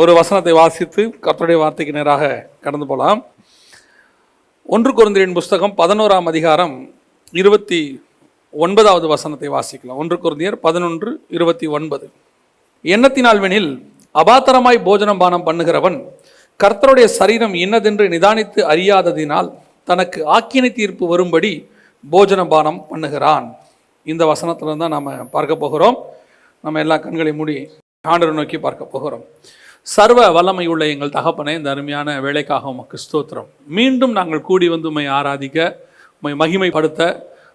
ஒரு வசனத்தை வாசித்து கர்த்தருடைய வார்த்தைக்கு நேராக கடந்து போகலாம். 1 கொரிந்தியரின் புஸ்தகம் 11ஆம் அதிகாரம் 29வது வசனத்தை வாசிக்கலாம். 1 கொரிந்தியர் 11:29. எண்ணத்தினால்வெனில் அபாத்திரமாய் போஜனம் பானம் பண்ணுகிறவன் கர்த்தருடைய சரீரம் இன்னதென்று நிதானித்து அறியாததினால் தனக்கு ஆக்கினை தீர்ப்பு வரும்படி போஜன பானம் பண்ணுகிறான். இந்த வசனத்தில் தான் நாம் பார்க்க போகிறோம். நம்ம எல்லா கண்களை மூடி ஆண்டவரை நோக்கி பார்க்க போகிறோம். சர்வ வல்லமை உள்ள எங்கள் தகப்பனே, இந்த அருமையான வேலைக்காக உமக்கு ஸ்தோத்திரம். மீண்டும் நாங்கள் கூடி வந்து உம்மை ஆராதிக்க, உம்மை மகிமைப்படுத்த,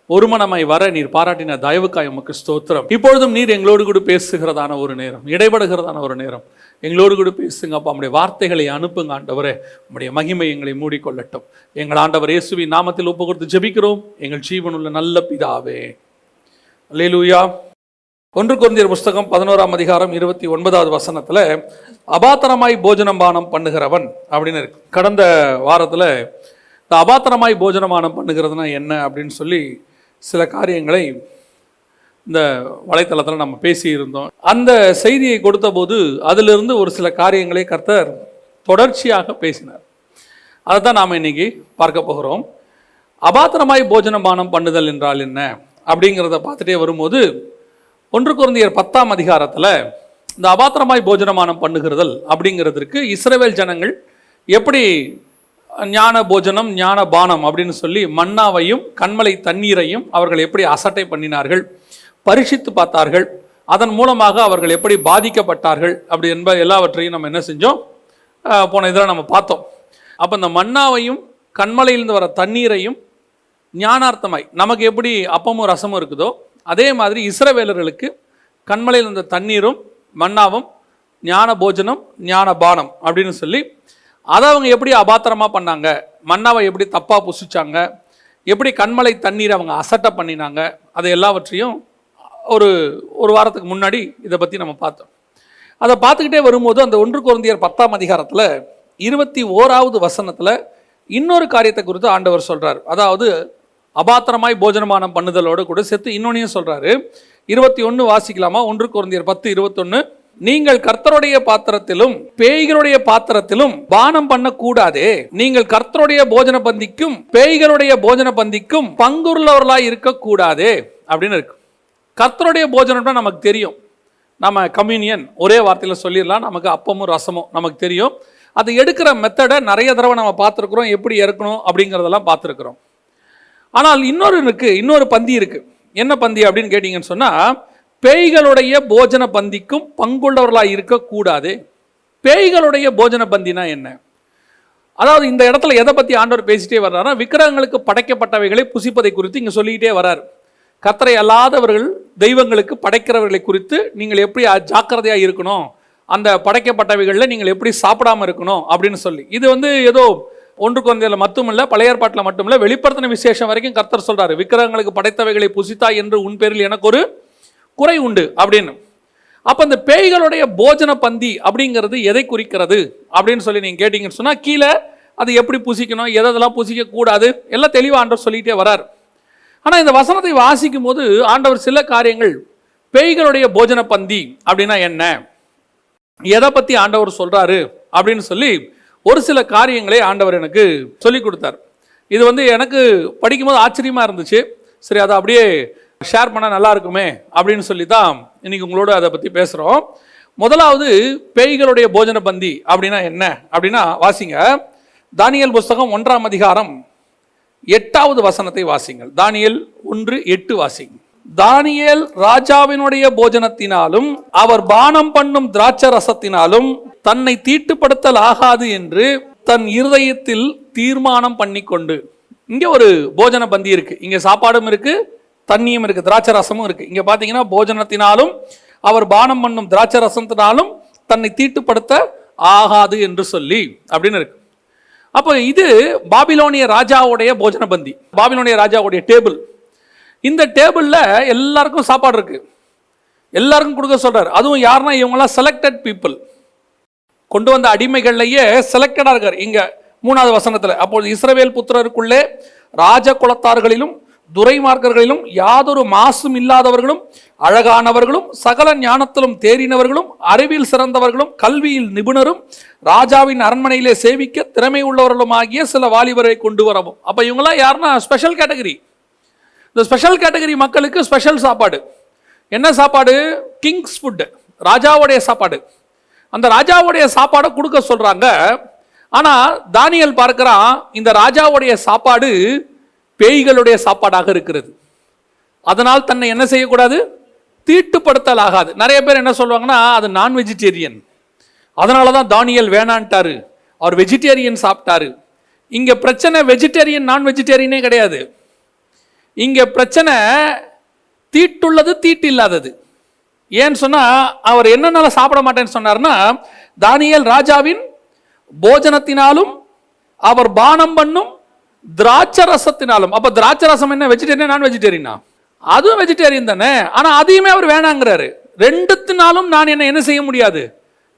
ஒருமனமாய் வர நீர் பாராட்டின தயவுக்காய் உமக்கு ஸ்தோத்திரம். இப்பொழுதும் நீர் எங்களோடு கூட பேசுகிறதான ஒரு நேரம், இடைபடுகிறதான ஒரு நேரம். எங்களோடு கூட பேசுங்க அப்பா. நம்முடைய வார்த்தைகளை அனுப்புங்க ஆண்டவரே. நம்முடைய மகிமை எங்களை மூடிக்கொள்ளட்டும். எங்கள் ஆண்டவர் இயேசுவின் நாமத்தில் ஒப்பு கொடுத்து ஜெபிக்கிறோம் எங்கள் ஜீவனுள்ள நல்ல பிதாவே. அல்லேலூயா. 1 கொரிந்தியர் புஸ்தகம் 11ஆம் அதிகாரம் 29வது வசனத்தில் அபாத்திரமாய் போஜனம் பானம் பண்ணுகிறவன் அப்படின்னு இருக்கு. கடந்த வாரத்தில் இந்த அபாத்திரமாய் போஜனமானம் பண்ணுகிறதுனா என்ன அப்படின்னு சொல்லி சில காரியங்களை இந்த வலைத்தளத்தில் நம்ம பேசியிருந்தோம். அந்த செய்தியை கொடுத்த போது அதிலிருந்து ஒரு சில காரியங்களை கர்த்தர் தொடர்ச்சியாக பேசினார். அதை தான் நாம் இன்னைக்கு பார்க்க போகிறோம். அபாத்திரமாய் போஜனம் பானம் பண்ணுதல் என்றால் என்ன அப்படிங்கிறத பார்த்துட்டே வரும்போது 1 கொரிந்தியர் 10ஆம் அதிகாரத்தில் இந்த அபாத்திரமாய் போஜனமானம் பண்ணுகிறதல் அப்படிங்கிறதுக்கு இஸ்ரவேல் ஜனங்கள் எப்படி ஞான போஜனம் ஞான பானம் அப்படின்னு சொல்லி மன்னாவையும் கண்மலை தண்ணீரையும் அவர்கள் எப்படி அசட்டை பண்ணினார்கள், பரீட்சித்து பார்த்தார்கள், அதன் மூலமாக அவர்கள் எப்படி பாதிக்கப்பட்டார்கள் அப்படி என்பது எல்லாவற்றையும் நம்ம என்ன செஞ்சோம், போன இதில் நம்ம பார்த்தோம். அப்போ இந்த மன்னாவையும் கண்மலையிலிருந்து வர தண்ணீரையும் ஞானார்த்தமாய் நமக்கு எப்படி அப்பமும் ரசமும் இருக்குதோ அதே மாதிரி இஸ்ரவேலர்களுக்கு கண்மலையில் இருந்த தண்ணீரும் மன்னாவும் ஞான போஜனம் ஞான பானம் அப்படின்னு சொல்லி அதை அவங்க எப்படி அபாத்திரமாக பண்ணாங்க, மன்னாவை எப்படி தப்பாக புசிச்சாங்க, எப்படி கண்மலை தண்ணீரை அவங்க அசட்டை பண்ணினாங்க, அதை எல்லாவற்றையும் ஒரு வாரத்துக்கு முன்னாடி இதை பற்றி நம்ம பார்த்தோம். அதை பார்த்துக்கிட்டே வரும்போது அந்த 1 கொரிந்தியர் 10ஆம் அதிகாரத்தில் 21வது வசனத்தில் இன்னொரு காரியத்தை குறித்து ஆண்டவர் சொல்கிறார். அதாவது அபாத்திரமாய் போஜனமானம் பண்ணுதலோடு கூட சேர்த்து இன்னொன்னையும் சொல்கிறாரு. 21 வாசிக்கலாமா? 1 கொரிந்தியர் 10:21. நீங்கள் கர்த்தருடைய பாத்திரத்திலும் பேய்களுடைய பாத்திரத்திலும் பானம் பண்ணக்கூடாதே. நீங்கள் கர்த்தருடைய போஜன பந்திக்கும் பேய்களுடைய போஜன பந்திக்கும் பங்குள்ளவர்களாய் இருக்கக்கூடாதே அப்படின்னு இருக்கு. கர்த்தருடைய போஜனம்னா நமக்கு தெரியும். நம்ம கம்யூனியன் ஒரே வார்த்தையில் சொல்லிடலாம். நமக்கு அப்பமும் ரசமும் நமக்கு தெரியும். அது எடுக்கிற மெத்தடை நிறைய தடவை நம்ம பார்த்துருக்குறோம், எப்படி இறக்கணும் அப்படிங்கிறதெல்லாம் பார்த்துருக்குறோம். ஆனால் இன்னொரு பந்தி இருக்கு. என்ன பந்தி அப்படின்னு கேட்டீங்கன்னு சொன்னால், பேய்களுடைய போஜன பந்திக்கும் பங்குள்ளவர்களாக இருக்கக்கூடாது. பேய்களுடைய போஜன பந்தினா என்ன? அதாவது இந்த இடத்துல எதை பற்றி ஆண்டவர் பேசிட்டே வர்றாருன்னா, விக்கிரகங்களுக்கு படைக்கப்பட்டவைகளை புசிப்பதை குறித்து இங்கே சொல்லிக்கிட்டே வர்றார். கர்த்தரை அல்லாதவர்கள் தெய்வங்களுக்கு படைக்கிறவர்களை குறித்து நீங்கள் எப்படி ஜாக்கிரதையாக இருக்கணும், அந்த படைக்கப்பட்டவைகளில் நீங்கள் எப்படி சாப்பிடாமல் இருக்கணும் அப்படின்னு சொல்லி, இது ஏதோ 1 கொரிந்தியரில் மட்டுமில்ல, பழைய ஏற்பாட்டில் மட்டுமில்ல, வெளிப்படுத்தின விசேஷம் வரைக்கும் கர்த்தர் சொல்றாரு, விக்கிரகங்களுக்கு படைத்தவைகளை புசித்தா என்று உன் பேரில் எனக்கு ஒரு குறை உண்டு அப்படின்னு. அப்போ இந்த பேய்களுடைய போஜன பந்தி அப்படிங்கிறது எதை குறிக்கிறது அப்படின்னு சொல்லி நீங்கள் கேட்டீங்கன்னு சொன்னால், கீழே அது எப்படி புசிக்கணும், எதெல்லாம் புசிக்க கூடாது எல்லாம் தெளிவாக ஆண்டவர் சொல்லிகிட்டே வரார். ஆனால் இந்த வசனத்தை வாசிக்கும் போது ஆண்டவர் சில காரியங்கள், பேய்களுடைய போஜன பந்தி அப்படின்னா என்ன, எதை பற்றி ஆண்டவர் சொல்றாரு அப்படின்னு சொல்லி ஒரு சில காரியங்களை ஆண்டவர் எனக்கு சொல்லி கொடுத்தார். இது எனக்கு படிக்கும்போது ஆச்சரியமாக இருந்துச்சு. சரி, அதை அப்படியே ஷேர் பண்ணால் நல்லா இருக்குமே அப்படின்னு சொல்லி தான் இன்னைக்கு உங்களோட அதை பற்றி பேசுகிறோம். முதலாவது, பேய்களுடைய போஜன பந்தி அப்படின்னா என்ன அப்படின்னா, வாசிங்க தானியேல் புஸ்தகம் 1ஆம் அதிகாரம் 8வது வசனத்தை வாசிங்கள். தானியேல் 1:8 வாசிங்க. தானியேல் ராஜாவினுடைய போஜனத்தினாலும் அவர் பானம் பண்ணும் திராட்சை ரசத்தினாலும் தன்னை தீட்டுப்படுத்தல் ஆகாது என்று தன் இருதயத்தில் தீர்மானம் பண்ணிக்கொண்டு. இங்கே ஒரு போஜன பந்தி இருக்கு. இங்கே சாப்பாடும் இருக்கு, தண்ணியும் இருக்கு, திராட்சை ரசமும் இருக்கு. இங்கே பார்த்தீங்கன்னா போஜனத்தினாலும் அவர் பானம் பண்ணும் திராட்சை ரசத்தினாலும் தன்னை தீட்டுப்படுத்த ஆகாது என்று சொல்லி அப்படின்னு இருக்கு. அப்போ இது பாபிலோனிய ராஜாவுடைய போஜன பந்தி, பாபிலோனிய ராஜாவுடைய டேபிள். இந்த டேபிளில் எல்லாருக்கும் சாப்பாடு இருக்கு, எல்லாருக்கும் கொடுக்க சொல்றாரு. அதுவும் யாருன்னா இவங்கெல்லாம் செலக்டட் பீப்புள், கொண்டு வந்த அடிமைகள்லையே செலக்டடா இருக்கார். இங்க 3வது வசனத்துல, அப்போது இஸ்ரவேல் புத்திரருக்குள்ளே ராஜ குலத்தார்களிலும் துரைமார்க்கர்களிலும் யாதொரு மாசும் இல்லாதவர்களும் அழகானவர்களும் சகல ஞானத்திலும் தேறினவர்களும் அறிவில் சிறந்தவர்களும் கல்வியில் நிபுணரும் ராஜாவின் அரண்மனையிலே சேவிக்க திறமை உள்ளவர்களும் ஆகிய சில வாலிபரை கொண்டு வரவும். அப்ப இவங்களாம் யாருன்னா ஸ்பெஷல் கேட்டகரி. இந்த ஸ்பெஷல் கேட்டகரி மக்களுக்கு ஸ்பெஷல் சாப்பாடு. என்ன சாப்பாடு? கிங்ஸ் ஃபுட், ராஜாவுடைய சாப்பாடு. அந்த ராஜாவுடைய சாப்பாடை கொடுக்க சொல்றாங்க. ஆனா தானியேல் பார்க்கிறான், இந்த ராஜாவுடைய சாப்பாடு பேய்களுடைய சாப்பாடாக இருக்கிறது. அதனால் தன்னை என்ன செய்யக்கூடாது? தீட்டுப்படுத்தல் ஆகாது. நிறைய பேர் என்ன சொல்லுவாங்கன்னா, அது நான் வெஜிடேரியன், அதனாலதான் தானியேல் வேணான்ட்டாரு, அவர் வெஜிடேரியன் சாப்பிட்டாரு. இங்க பிரச்சனை வெஜிடேரியன் நான் வெஜிடேரியனே கிடையாது. இங்க பிரச்சனை தீட்டுள்ளது தீட்டு இல்லாதது. ஏன்னு சொன்னா, அவர் என்னன்னால சாப்பிட மாட்டேன்னு சொன்னார்னா, தானியேல் ராஜாவின் போஜனத்தினாலும் அவர் பானம் பண்ணும் திராட்சரசத்தினாலும். அப்ப திராட்சரசம் என்ன வெஜிடேரியன் நான் வெஜிடேரியனா? அதுவும் வெஜிடேரியன் தானே. ஆனா அதையுமே அவர் வேணாங்கிறாரு. ரெண்டுத்தினாலும் நான் என்ன செய்ய முடியாது?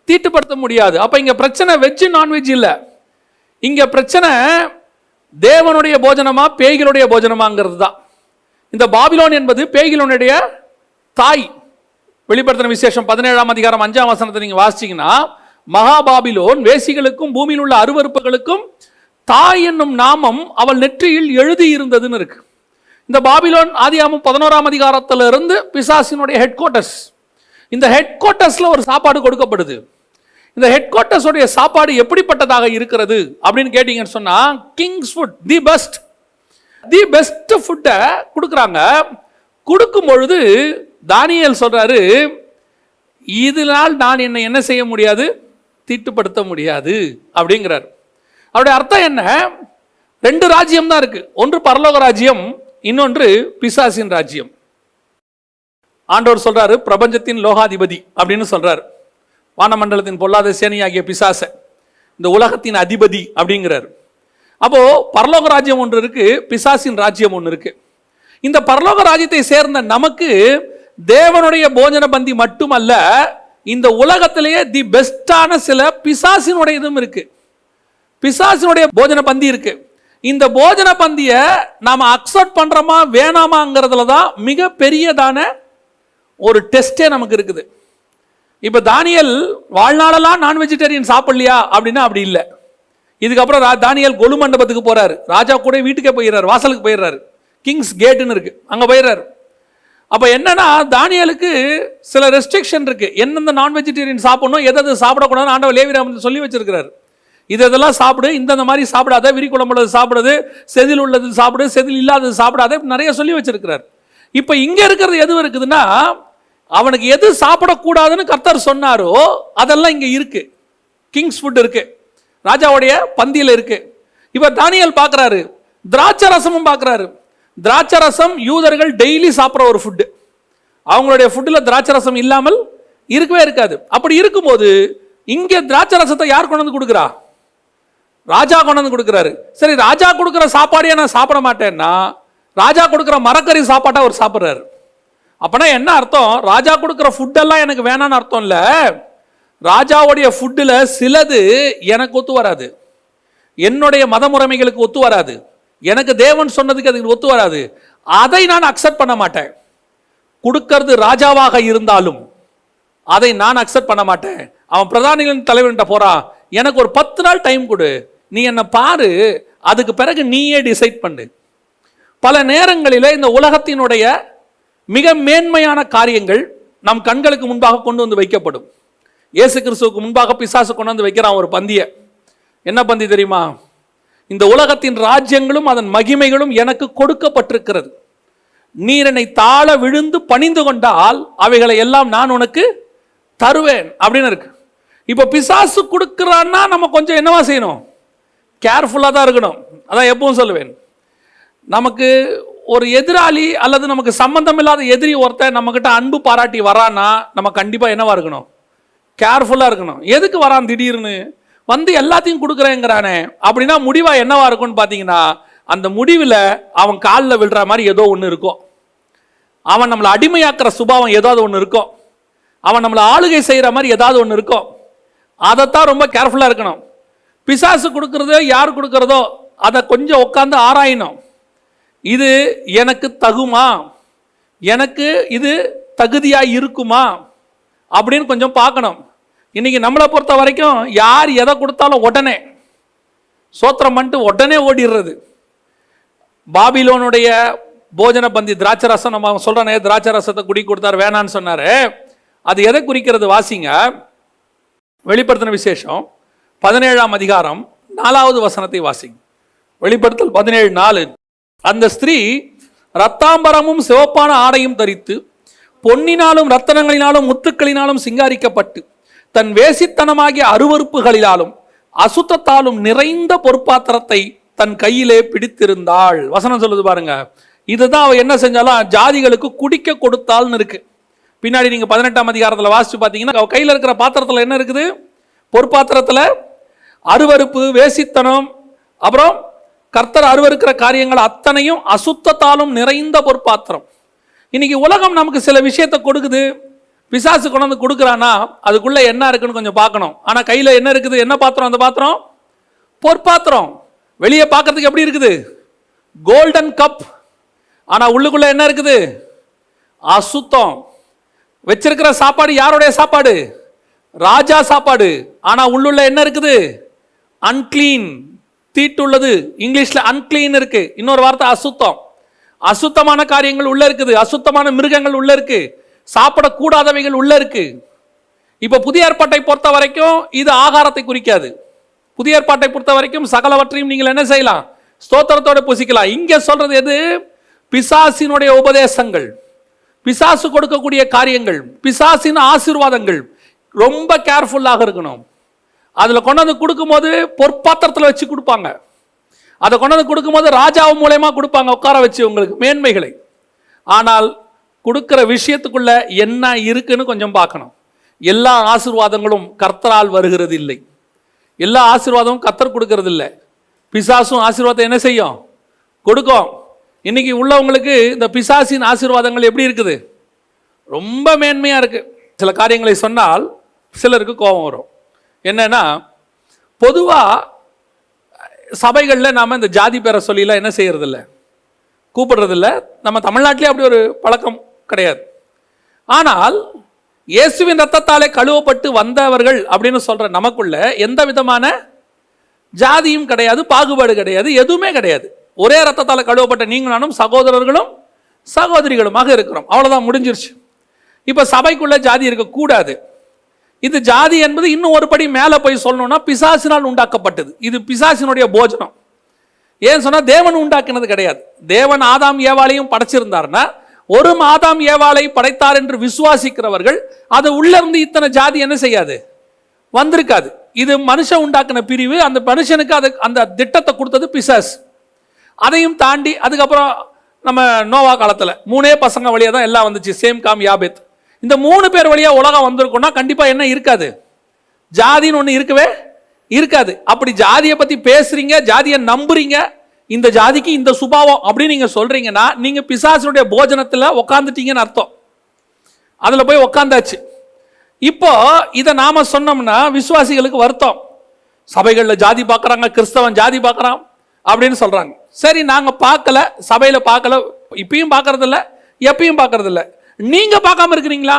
தீட்டுப்படுத்த முடியாது. அப்ப இங்க பிரச்சனை வெஜ் நான்வெஜ் இல்ல. இங்க பிரச்சனை தேவனுடைய போஜனமா பேய்களுடைய போஜனமாங்கிறது தான். இந்த பாபிலோன் என்பது பேய்களுடைய தாய். வெளிப்படுத்தின விசேஷம் 17ஆம் அதிகாரம் 5ஆம் வசனத்தை நீங்க வாசிச்சீங்கன்னா, மகாபாபிலோன் வேசிகளுக்கும் பூமியில் உள்ள அருவருப்புகளுக்கும் தாய் என்னும் நாமம் அவள் நெற்றியில் எழுதி இருந்ததுன்னு இருக்கு. இந்த பாபிலோன் ஆதியாகமம் 11ஆம் அதிகாரத்துல இருந்து பிசாசினுடைய ஹெட் குவார்ட்டர்ஸ். இந்த ஹெட் குவார்ட்டர்ஸ்ல ஒரு சாப்பாடு கொடுக்கப்படுது. இந்த ஹெட் குவார்ட்டர்ஸ் உடைய சாப்பாடு எப்படிப்பட்டதாக இருக்கிறது அப்படின்னு கேட்டீங்கன்னு சொன்னா, கிங்ஸ் ஃபுட், தி பெஸ்ட் ஃபுட்டை கொடுக்குறாங்க. கொடுக்கும் பொழுது தானியேல் சொல்றாரு, இதனால் நான் என்ன செய்ய முடியாது? தீட்டுப்படுத்த முடியாது அப்படிங்கிறார். அவருடைய அர்த்தம் என்ன? ரெண்டு ராஜ்யம் தான் இருக்கு. ஒன்று பரலோக ராஜ்யம், இன்னொன்று பிசாசின் ராஜ்யம். ஆண்டவர் சொல்றாரு, பிரபஞ்சத்தின் லோகாதிபதி அப்படின்னு சொல்றாரு. வானமண்டலத்தின் பொல்லாத சேனை ஆகிய பிசாச இந்த உலகத்தின் அதிபதி அப்படிங்கிறார். அப்போ பரலோக ராஜ்யம் ஒன்று இருக்கு, பிசாசின் ராஜ்யம் ஒன்று இருக்கு. இந்த பரலோக ராஜ்யத்தை சேர்ந்த நமக்கு தேவனுடைய போஜன பந்தி மட்டுமல்ல, இந்த உலகத்திலேயே தி பெஸ்டான சில பிசாசினுடைய இதுவும் இருக்கு. பிசாசினுடைய போஜன பந்தி இருக்கு. இந்த போஜன பந்தியை நாம அக்செப்ட் பண்றோமா வேணாமாங்கிறதுல தான் மிக பெரியதான ஒரு டெஸ்டே நமக்கு இருக்குது. இப்ப தானியேல் வாழ்நாளெல்லாம் நான் வெஜிடேரியன் சாப்பிடலையா அப்படின்னா அப்படி இல்லை. இதுக்கப்புறம் தானியேல் கொலு மண்டபத்துக்கு போறாரு. ராஜா கூட வீட்டுக்கே போயிடுறாரு, வாசலுக்கு போயிடுறாரு. கிங்ஸ் கேட்டுன்னு இருக்கு, அங்க போயிடுறாரு. அப்ப என்னன்னா, தானியேலுக்கு சில ரெஸ்ட்ரிக்ஷன் இருக்கு. எந்தெந்த நான் வெஜிடேரியன் சாப்பிடணும், எதை சாப்பிடக்கூடாது ஆண்டவர் லேவியராகமத்தில் சொல்லி வச்சிருக்கிறாரு. இதெல்லாம் சாப்பிடு, இந்த மாதிரி சாப்பிடாத, விரிக்குழம்புள்ளது சாப்பிடுது, செதில் உள்ளது சாப்பிடு, செதில் இல்லாதது சாப்பிடாத, நிறைய சொல்லி வச்சிருக்கிறார். இப்ப இங்க இருக்கிறது எது இருக்குதுன்னா, அவனுக்கு எது சாப்பிடக்கூடாதுன்னு கர்த்தர் சொன்னாரோ அதெல்லாம் இங்க இருக்கு. கிங்ஸ் ஃபுட் இருக்கு, ராஜாவுடைய பந்தியில் இருக்கு. இப்ப தானியேல் பார்க்கிறாரு, திராட்சை ரசமும் பார்க்கிறாரு. திராட்சை ரசம் யூதர்கள் டெய்லி சாப்பிட்ற ஒரு ஃபுட்டு. அவங்களுடைய ஃபுட்டில் திராட்சை ரசம் இல்லாமல் இருக்கவே இருக்காது. அப்படி இருக்கும்போது இங்கே திராட்சை ரசத்தை யார் கொண்டு வந்து கொடுக்குறா? ராஜா கொண்டு வந்து கொடுக்குறாரு. சரி, ராஜா கொடுக்குற சாப்பாடையே நான் சாப்பிட மாட்டேன்னா, ராஜா கொடுக்குற மரக்கறி சாப்பாட்டை அவர் சாப்பிட்றாரு. அப்பனா என்ன அர்த்தம்? ராஜா கொடுக்குற ஃபுட்டெல்லாம் எனக்கு வேணான்னு அர்த்தம் இல்லை. ராஜாவுடைய ஃபுட்டில் சிலது எனக்கு ஒத்து வராது, என்னுடைய மத முறைமைகளுக்கு ஒத்து வராது, எனக்கு தேவன் சொன்னதுக்கு அதுக்கு ஒத்து வராது. அதை நான் அக்செப்ட் பண்ண மாட்டேன். கொடுக்கிறது ராஜாவாக இருந்தாலும் அதை நான் அக்செப்ட் பண்ண மாட்டேன். அவன் பிரதானிகளின் தலைவன்கிட்ட போறான், எனக்கு ஒரு 10 நாள் டைம் கொடு, நீ என்ன பாரு, அதுக்கு பிறகு நீயே டிசைட் பண்ணு. பல நேரங்களில் இந்த உலகத்தினுடைய மிக மேன்மையான காரியங்கள் நம் கண்களுக்கு முன்பாக கொண்டு வந்து வைக்கப்படும். இயேசு கிறிஸ்துவுக்கு முன்பாக பிசாசு கொண்டு வந்து வைக்கிறான் ஒரு பந்திய. என்ன பந்தி தெரியுமா? இந்த உலகத்தின் ராஜ்யங்களும் அதன் மகிமைகளும் எனக்கு கொடுக்கப்பட்டிருக்கிறது, நீர் என்னை தாழ விழுந்து பணிந்து கொண்டால் அவைகளை எல்லாம் நான் உனக்கு தருவேன் அப்படின்னு இருக்கு. இப்போ பிசாசு கொடுக்கிறான்னா நம்ம கொஞ்சம் என்னவா செய்யணும்? கேர்ஃபுல்லாக தான் இருக்கணும். அதான் எப்பவும் சொல்லுவேன், நமக்கு ஒரு எதிராளி அல்லது நமக்கு சம்பந்தம் இல்லாத எதிரி ஒருத்தர் நம்ம கிட்ட அன்பு பாராட்டி வரான்னா நம்ம கண்டிப்பா என்னவா இருக்கணும்? கேர்ஃபுல்லா இருக்கணும். எதுக்கு வரான் திடீர்னு வந்து எல்லாத்தையும் கொடுக்குறேங்கிறானே அப்படின்னா முடிவா என்னவா இருக்கும்னு பார்த்தீங்கன்னா, அந்த முடிவில் அவன் காலில் விழுற மாதிரி ஏதோ ஒன்று இருக்கும், அவன் நம்மளை அடிமையாக்குற சுபாவம் ஏதாவது ஒன்று இருக்கும், அவன் நம்மளை ஆளுகை செய்கிற மாதிரி ஏதாவது ஒன்று இருக்கும். அதைத்தான் ரொம்ப கேர்ஃபுல்லாக இருக்கணும். பிசாசு கொடுக்குறதோ யார் கொடுக்குறதோ அதை கொஞ்சம் உட்காந்து ஆராயணும். இது எனக்கு தகுமா, எனக்கு இது தகுதியா இருக்குமா அப்படின்னு கொஞ்சம் பார்க்கணும். இன்னைக்கு நம்மளை பொறுத்த வரைக்கும் யார் எதை கொடுத்தாலும் உடனே சோத்திரம் பண்ணிட்டு உடனே ஓடிடுறது. பாபிலோனுடைய போஜன பந்தி திராட்சை ரசம், நம்ம சொல்றோம் திராட்சை ரசத்தை குடி கொடுத்தாரு வேணான்னு சொன்னாரு. அது எதை குறிக்கிறது வாசிங்க. வெளிப்படுத்தின விசேஷம் 17ஆம் அதிகாரம் 4வது வசனத்தை வாசிங்க. வெளிப்படுத்தல் 17:4. அந்த ஸ்திரீ ரத்தாம்பரமும் சிவப்பான ஆடையும் தரித்து பொன்னினாலும் ரத்தனங்களினாலும் முத்துக்களினாலும் சிங்காரிக்கப்பட்டு தன் வேசித்தனமாகிய அருவருப்புகளினாலும் அசுத்தத்தாலும் நிறைந்த பொற்பாத்திரத்தை தன் கையிலே பிடித்திருந்தாள். வசனம் சொல்லுது பாருங்க. இதுதான் அவ என்ன செஞ்சாலும் ஜாதிகளுக்கு குடிக்க கொடுத்தாள்னு இருக்கு. பின்னாடி நீங்க 18ஆம் அதிகாரத்தில் வாசிச்சு பார்த்தீங்கன்னா அவ கையில் இருக்கிற பாத்திரத்தில் என்ன இருக்குது? பொற்பாத்திரத்தில் அருவருப்பு, வேசித்தனம், அப்புறம் கர்த்தர் அருவருக்கிற காரியங்கள் அத்தனையும் அசுத்தத்தாலும் நிறைந்த பொற்பாத்திரம். இன்னைக்கு உலகம் நமக்கு சில விஷயத்தை கொடுக்குது, பிசாசு கொண்டு வந்து கொடுக்குறானா அதுக்குள்ள என்ன இருக்குன்னு கொஞ்சம் பார்க்கணும். ஆனா கையில என்ன இருக்குது? என்ன பாத்திரம்? அந்த பாத்திரம் பொற்பாத்திரம். வெளியே பார்க்கறதுக்கு எப்படி இருக்குது? Golden cup. ஆனா உள்ளுக்குள்ள என்ன இருக்குது? அசுத்தம். வச்சிருக்கிற சாப்பாடு யாருடைய சாப்பாடு? ராஜா சாப்பாடு. ஆனா உள்ளுள்ள என்ன இருக்குது? அன்கிளீன், தீட்டுள்ளது. இங்கிலீஷ்ல அன்கிளீன் இருக்கு. இன்னொரு வார்த்தை அசுத்தம். அசுத்தமான காரியங்கள் உள்ள இருக்குது, அசுத்தமான மிருகங்கள் உள்ள இருக்கு, சாப்பிடக்கூடாதவைகள் உள்ள இருக்கு. இப்ப புதிய ஏற்பாட்டை பொறுத்த வரைக்கும் இது ஆகாரத்தை குறிக்காது. புதிய ஏற்பாட்டை பொறுத்த வரைக்கும் சகலவற்றையும் நீங்கள் என்ன செய்யலாம்? ஸ்தோத்திரத்தோட புசிக்கலாம். இங்க சொல்றது எது? பிசாசினுடைய உபதேசங்கள், பிசாசு கொடுக்கக்கூடிய காரியங்கள், பிசாசின் ஆசீர்வாதங்கள். ரொம்ப கேர்ஃபுல்லாக இருக்கணும். அதுல கொண்டாந்து கொடுக்கும்போது பொற்பாத்திரத்தில் வச்சு கொடுப்பாங்க. அதை கொண்டாந்து கொடுக்கும்போது ராஜாவு மூலமா கொடுப்பாங்க, உட்கார வச்சு உங்களுக்கு மேன்மைகளை. ஆனால் கொடுக்கிற விஷயத்துக்குள்ள என்ன இருக்குன்னு கொஞ்சம் பார்க்கணும். எல்லா ஆசீர்வாதங்களும் கர்த்தரால் வருகிறது இல்லை. எல்லா ஆசீர்வாதமும் கர்த்தர் கொடுக்கறது இல்லை. பிசாசும் ஆசீர்வாதம் என்ன செய்யும்? கொடுக்கும். இன்னைக்கு உள்ளவங்களுக்கு இந்த பிசாசின் ஆசீர்வாதங்கள் எப்படி இருக்குது? ரொம்ப மேன்மையா இருக்கு. சில காரியங்களை சொன்னால் சிலருக்கு கோபம் வரும். என்னன்னா, பொதுவா சபைகளில் நாம இந்த ஜாதி பேரை சொல்லிலாம் என்ன செய்யறது இல்லை, கூப்பிடுறது இல்லை. நம்ம தமிழ்நாட்டிலே அப்படி ஒரு பழக்கம் கிடையாது. ஆனால் இயேசுவின் ரத்தத்தாலே கழுவப்பட்டு வந்தவர்கள் அப்படின்னு சொல்ற நமக்குள்ள எந்த விதமான ஜாதியும் கிடையாது, பாகுபாடு கிடையாது, எதுவுமே கிடையாது. ஒரே ரத்தத்தால கழுவப்பட்ட நீங்க நானும் சகோதரர்களும் சகோதரிகளுமாக இருக்கிறோம். அவ்வளவுதான், முடிஞ்சிருச்சு. இப்ப சபைக்குள்ள ஜாதி இருக்கக்கூடாது. இது ஜாதி என்பது இன்னும் ஒரு படி மேலே போய் சொல்லணும்னா பிசாசினால் உண்டாக்கப்பட்டது. இது பிசாசினுடைய போஜனம். ஏன் சொன்னா தேவன் உண்டாக்கினது கிடையாது. தேவன் ஆதாம் ஏவாளையும் படைச்சிருந்தாருன்னா ஒரு ஆதாம் ஏவாளை படைத்தார் என்று விசுவாசிக்கிறவர்கள் அது உள்ள இருந்து இத்தனை ஜாதி என்ன செய்யாது, வந்திருக்காது. இது மனுஷன் உண்டாக்கின பிரிவு. அந்த மனுஷனுக்கு அது அந்த திட்டத்தை கொடுத்தது பிசாஸ். அதையும் தாண்டி அதுக்கப்புறம் நம்ம நோவா காலத்துல 3 பசங்க வழியா தான் எல்லாம் வந்துச்சு. Same com யாபேத். இந்த 3 பேர் வழியா உலகம் வந்திருக்கும்னா கண்டிப்பா என்ன இருக்காது? ஜாதின்னு ஒண்ணு இருக்கவே இருக்காது. அப்படி ஜாதியை பத்தி பேசுறீங்க, ஜாதியை நம்புறீங்க, இந்த ஜாதிக்கு இந்த சுபாவம் அப்படின்னு நீங்க சொல்றீங்கன்னா நீங்க பிசாசுடைய போஜனத்துல உட்காந்துட்டீங்கன்னு அர்த்தம். அதுல போய் உட்காந்தாச்சு. இப்போ இதை நாம சொன்னோம்னா விசுவாசிகளுக்கு வருத்தம். சபைகள்ல ஜாதி பார்க்கறாங்க, கிறிஸ்தவன் ஜாதி பார்க்கறான் அப்படின்னு சொல்றாங்க. சரி, நாங்க பார்க்கல, சபையில பார்க்கல, இப்பயும் பார்க்கறது இல்ல, எப்பயும் பார்க்கறது இல்ல. நீங்க பார்க்காம இருக்கிறீங்களா?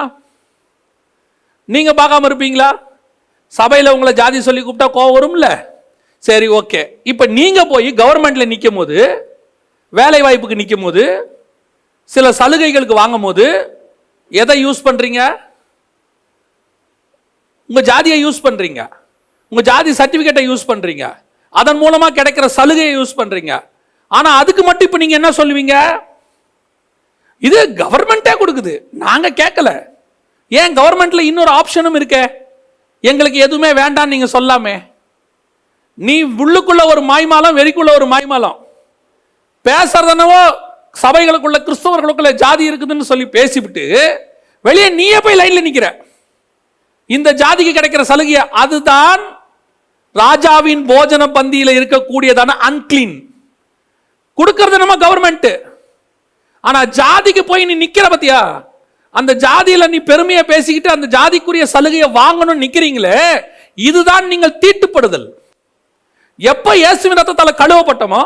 நீங்க பார்க்காம இருப்பீங்களா? சபையில உங்களை ஜாதி சொல்லி கூப்பிட்டா கோவம் வரும்ல. சரி, ஓகே. இப்ப நீங்க போய் கவர்மெண்ட்ல நிற்கும் போது, வேலை வாய்ப்புக்கு நிற்கும் போது, சில சலுகைகளுக்கு வாங்கும் போது எதை யூஸ் பண்றீங்க? உங்க ஜாதியை யூஸ் பண்றீங்க, உங்க ஜாதி சர்டிபிகேட்டை யூஸ் பண்றீங்க, அதன் மூலமா கிடைக்கிற சலுகையை யூஸ் பண்றீங்க. ஆனா அதுக்கு மட்டும் இப்ப நீங்க என்ன சொல்லுவீங்க? இது கவர்மெண்டே கொடுக்குது, நாங்க கேட்கல. ஏன் கவர்மெண்ட்ல இன்னொரு ஆப்ஷனும் இருக்கே, எங்களுக்கு எதுவுமே வேண்டாம் நீங்க சொல்லாமே. நீ உள்ளுக்குள்ள ஒரு மாய்மாலம், வெளிக்குள்ள ஒரு மாய்மாலம் பேசுறதனவோ சபைகளுக்குள்ள கிறிஸ்தவர்களுக்குள்ள ஜாதி இருக்குதுன்னு சொல்லி பேசிவிட்டு வெளியே நீயே போய் லைன்ல நிக்கிற. இந்த ஜாதிக்கு கிடைக்கிற சலுகை அதுதான் ராஜாவின் போஜன பந்தியில இருக்கக்கூடியதான அன்கிளீன். கொடுக்கிறது நம்ம கவர்மெண்ட். ஆனா ஜாதிக்கு போய் நீ நிக்கிற பத்தியா, அந்த ஜாதியில நீ பெருமையை பேசிக்கிட்டு அந்த ஜாதிக்குரிய சலுகையை வாங்கணும்னு நிக்கிறீங்களே, இதுதான் நீங்கள் தீட்டுப்படுதல். எப்ப இயேசுவின் ரத்தத்தால கழுவப்பட்டோமோ,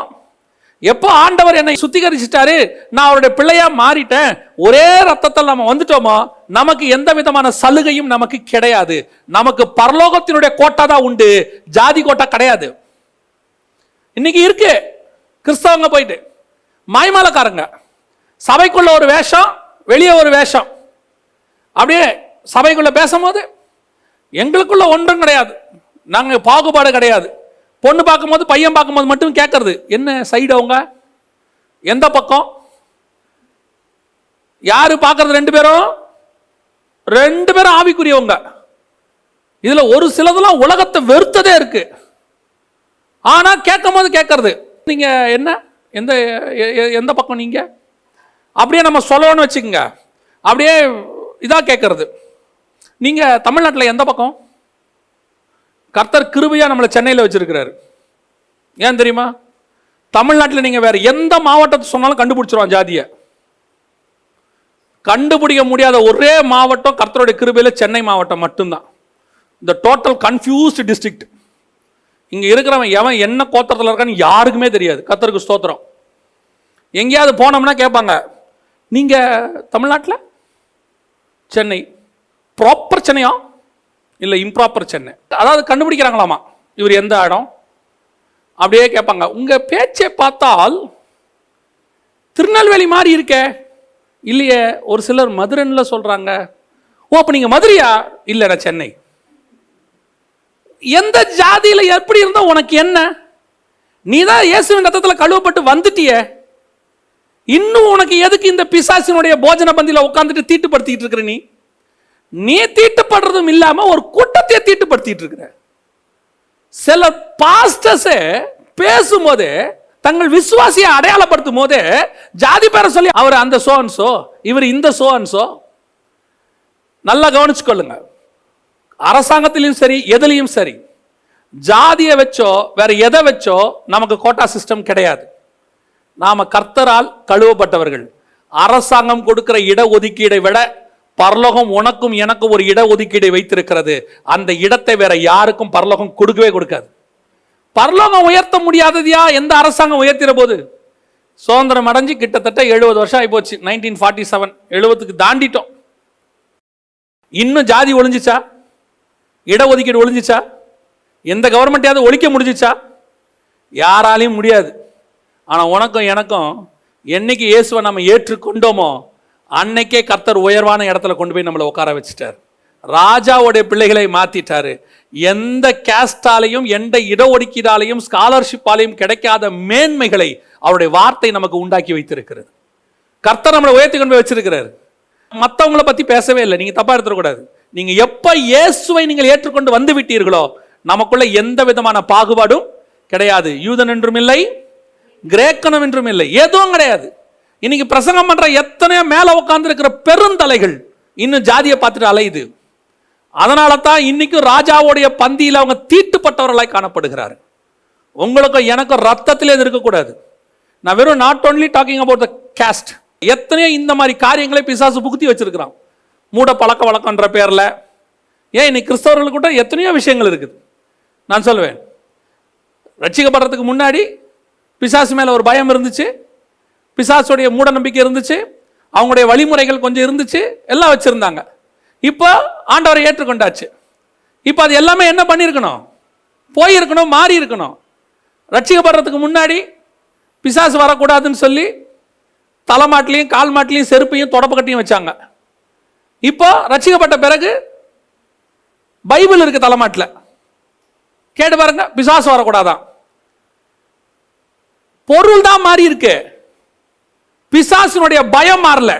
எப்போ ஆண்டவர் என்னை சுத்திகரிச்சிட்டாரு, நான் அவருடைய பிள்ளையா மாறிட்டேன், ஒரே ரத்தத்தில் நம்ம வந்துட்டோமோ, நமக்கு எந்த விதமான சலுகையும் நமக்கு கிடையாது. நமக்கு பரலோகத்தினுடைய கோட்டா தான் உண்டு, ஜாதி கோட்டா கிடையாது. இன்னைக்கு இருக்கு கிறிஸ்தவங்க போயிட்டு மாய்மாலக்காரங்க, சபைக்குள்ள ஒரு வேஷம், வெளியே ஒரு வேஷம். அப்படியே சபைக்குள்ள பேசும்போது எங்களுக்குள்ள ஒன்றும் கிடையாது, நாங்க பாகுபாடு கிடையாது. பொண்ணு பார்க்கும்போது பையன் பார்க்கும்போது மட்டும் கேட்கறது, என்ன சைடு அவங்க, எந்த பக்கம், யாரு பார்க்கறது, ரெண்டு பேரும் ஆவிக்குரியவங்க. இதுல ஒரு சிலதெல்லாம் உலகத்தை வெறுத்ததே இருக்கு. ஆனா கேட்கும் போது கேட்கறது, நீங்க என்ன, எந்த எந்த பக்கம் நீங்க, அப்படியே நம்ம சொல்லணும்னு வச்சுக்கோங்க. அப்படியே இதா கேட்கறது, நீங்க தமிழ்நாட்டில் எந்த பக்கம். கர்த்தர் கிருபையா நம்மளை சென்னையில் வச்சிருக்கிறாரு. ஏன் தெரியுமா? தமிழ்நாட்டில் நீங்க வேற எந்த மாவட்டத்தை சொன்னாலும் கண்டுபிடிச்சிருவான் ஜாதியை. கண்டுபிடிக்க முடியாத ஒரே மாவட்டம் கர்த்தருடைய கிருபையில சென்னை மாவட்டம் மட்டும்தான். இந்த டோட்டல் கன்ஃபியூஸ்டு டிஸ்ட்ரிக்ட். இங்க இருக்கிறவன் எவன் என்ன கோத்திரத்தில் இருக்கான்னு யாருக்குமே தெரியாது. கர்த்தருக்கு ஸ்தோத்திரம். எங்கேயாவது போனோம்னா கேட்பாங்க, நீங்க தமிழ்நாட்டில் சென்னை, ப்ராப்பர் சென்னையா இல்லை இம்ப்ராப்பர் சென்னை, அதாவது கண்டுபிடிக்கிறாங்களாமா இவர் எந்த இடம். அப்படியே கேட்பாங்க, உங்க பேச்சை பார்த்தால் திருநெல்வேலி மாதிரி இருக்கே. இல்லையே, ஒரு சிலர் மதுரைன்னு சொல்றாங்க. ஓ, அப்ப நீங்க மதுரையா? இல்லை, நான் சென்னை. எந்த ஜாதியில எப்படி இருந்தா உனக்கு என்ன? நீதான் இயேசுவின் ரத்தத்தில் கழுவப்பட்டு வந்துட்டியே, இன்னும் உனக்கு எதுக்கு இந்த பிசாசினுடைய போஜன பந்தியில உட்கார்ந்துட்டு தீட்டுப்படுத்திட்டு இருக்கிற? நீ தீட்டுப்படுறதும் இல்லாம ஒரு கூட்டத்தை தீட்டுப்படுத்திட்டு இருக்கிற. சில பாஸ்டர்ஸ் பேசும்போது தங்கள் விசுவாசியை அடையாளப்படுத்தும் போது ஜாதி பேரை சொல்லி அவர் அந்த சோன்சோ, இவர் இந்த சோன்சோ. நல்லா கவனிச்சுக்கொள்ளுங்க. அரசாங்கத்திலையும் சரி, எதுலையும் சரி, ஜாதியை வச்சோ வேற எதை வச்சோ நமக்கு கோட்டா சிஸ்டம் கிடையாது. நாம கர்த்தரால் கழுவப்பட்டவர்கள். அரசாங்கம் கொடுக்கிற இட ஒதுக்கீடை விட பரலோகம் உனக்கும் எனக்கும் ஒரு இட ஒதுக்கீடை வைத்திருக்கிறது. அந்த இடத்தை வேற யாருக்கும் பரலோகம் கொடுக்கவே கொடுக்காது. பரலோகம் உயர்த்த முடியாததையா எந்த அரசாங்கம் உயர்த்திற போது? சுதந்திரம் அடைஞ்சு கிட்டத்தட்ட 70 வருஷம் ஆகி போச்சு. 1947, 70க்கு தாண்டிட்டோம். இன்னும் ஜாதி ஒழிஞ்சிச்சா? இட ஒதுக்கீடு ஒழிஞ்சிச்சா? எந்த கவர்மெண்ட்டையாவது ஒழிக்க முடிஞ்சிச்சா? யாராலையும் முடியாது. ஆனா உனக்கும் எனக்கும் என்னைக்கு இயேசுவை நம்ம ஏற்றுக்கொண்டோமோ அன்னைக்கே கர்த்தர் உயர்வான இடத்துல கொண்டு போய் நம்மளை உட்கார வச்சுட்டார். ராஜாவுடைய பிள்ளைகளை மாத்திட்டாரு. எந்த கேஸ்டாலையும் எந்த இடஒதுக்கீடாலையும் ஸ்காலர்ஷிப்பாலையும் கிடைக்காத மேன்மைகளை அவருடைய வார்த்தை நமக்கு உண்டாக்கி வைத்திருக்கிறது. கர்த்தர் நம்மளை உயர்த்தி கொண்டு போய் வச்சிருக்கிறார். மற்றவங்களை பத்தி பேசவே இல்லை, நீங்க தப்பா எடுத்துக்கூடாது. நீங்க எப்ப இயேசுவை நீங்கள் ஏற்றுக்கொண்டு வந்து விட்டீர்களோ நமக்குள்ள எந்த விதமான பாகுபாடும் கிடையாது. யூதன் என்றும் இல்லை, கிரேக்கனம் என்றும் இல்லை, எதுவும் கிடையாது. இன்னைக்கு பிரசங்கம் பண்ற எத்தனையோ மேல உட்கார்ந்து இருக்கிற பெருந்தலைகள் இன்னும் ஜாதியை பார்த்துட்டு அலையுது. அதனால தான் இன்னைக்கும் ராஜாவுடைய பந்தியில் அவங்க தீட்டுப்பட்டவர்களாய் காணப்படுகிறார். உங்களுக்கும் எனக்கும் ரத்தத்திலே இருக்கக்கூடாது. நான் வெறும் not only talking about the cost. எத்தனையோ இந்த மாதிரி காரியங்களை பிசாசு புகுத்தி வச்சிருக்கிறான். மூட பழக்க வழக்கன்ற பேர்ல. ஏன் இன்னைக்கு கிறிஸ்தவர்களுக்கு கூட எத்தனையோ விஷயங்கள் இருக்குது. நான் சொல்லுவேன், ரட்சிக்கப்படுறதுக்கு முன்னாடி பிசாசு மேல ஒரு பயம் இருந்துச்சு, பிசாசுடைய மூட நம்பிக்கை இருந்துச்சு, அவங்களுடைய வழிமுறைகள் கொஞ்சம் இருந்துச்சு, எல்லாம் வச்சிருந்தாங்க. இப்போ ஆண்டவரை ஏற்றுக்கொண்டாச்சு. இப்போ அது எல்லாமே என்ன பண்ணியிருக்கணும்? போயிருக்கணும், மாறி இருக்கணும். ரட்சிக்கப்படுறதுக்கு முன்னாடி பிசாசு வரக்கூடாதுன்னு சொல்லி தலைமாட்டிலையும் கால் மாட்டிலையும் செருப்பையும் தொடப்பு கட்டியும் வச்சாங்க. இப்போ ரட்சிக்கப்பட்ட பிறகு பைபிள் இருக்கு தலைமாட்டில், கேட்டு பாருங்க, பிசாசு வரக்கூடாதான். பொருள் தான் மாறி இருக்கு, பிசாசுனுடைய பயம் மாறல.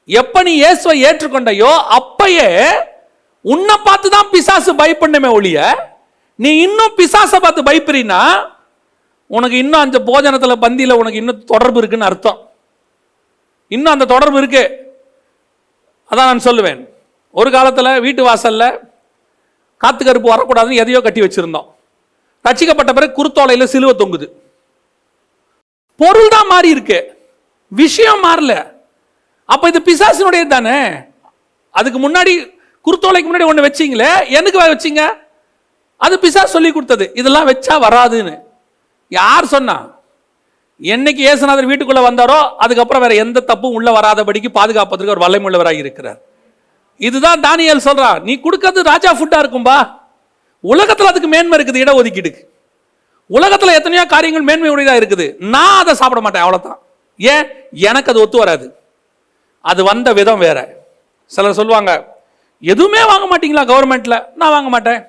எப்ப நீ இயேசுவை ஏற்றுக்கொண்டையோ அப்பயே உன்னை பார்த்து தான் பிசாசு பயப்படணுமே ஒழிய, நீ இன்னும் பிசாசை பார்த்து பயப்படுறீன்னா உனக்கு இன்னும் அந்த போஜனத்தில் பந்தியில் உனக்கு இன்னும் தொடர்பு இருக்குன்னு அர்த்தம். இன்னும் அந்த தொடர்பு இருக்கு. அதான் நான் சொல்லுவேன், ஒரு காலத்தில் வீட்டு வாசல்ல காத்து கருப்பு வரக்கூடாதுன்னு எதையோ கட்டி வச்சிருந்தோம். ரட்சிக்கப்பட்ட பிறகு குருத்தோலையில் சிலுவை தொங்குது. பொருள் தான் மாறி இருக்கு, விஷயம் மாறல. அப்ப இது பிசாசினுடைய தானே. அதுக்கு முன்னாடி குருத்தோலைக்கு முன்னாடி ஒண்ணு வச்சீங்களே, எனக்கு வச்சீங்க? அது பிசாசு சொல்லி கொடுத்தது. இதெல்லாம் வச்சா வராதுன்னு யார் சொன்னா? என்னைக்கு இயேசுநாதர் வீட்டுக்குள்ள வந்தாரோ அதுக்கப்புறம் வேற எந்த தப்பும் உள்ள வராதபடிக்கு பாதுகாப்பதற்கு ஒரு வல்லமையுள்ளவராக இருக்கிறார். இதுதான் தானியேல் சொல்றான், நீ கொடுக்கிறது ராஜா ஃபுட்டா இருக்கும்பா. உலகத்துல அதுக்கு மேன்மை இருக்குது, இட ஒதுக்கீடுக்கு. உலகத்துல எத்தனையோ காரியங்கள் மேன்மை உடையதா இருக்குது, நான் அதை சாப்பிட மாட்டேன், அவ்வளவுதான். ஏன்? எனக்கு அது ஒத்து வராது. அது வந்த விதம் வேற. சிலர் சொல்லுவாங்க, எதுவுமே வாங்க மாட்டீங்களா கவர்மெண்ட்ல? நான் வாங்க மாட்டேன்,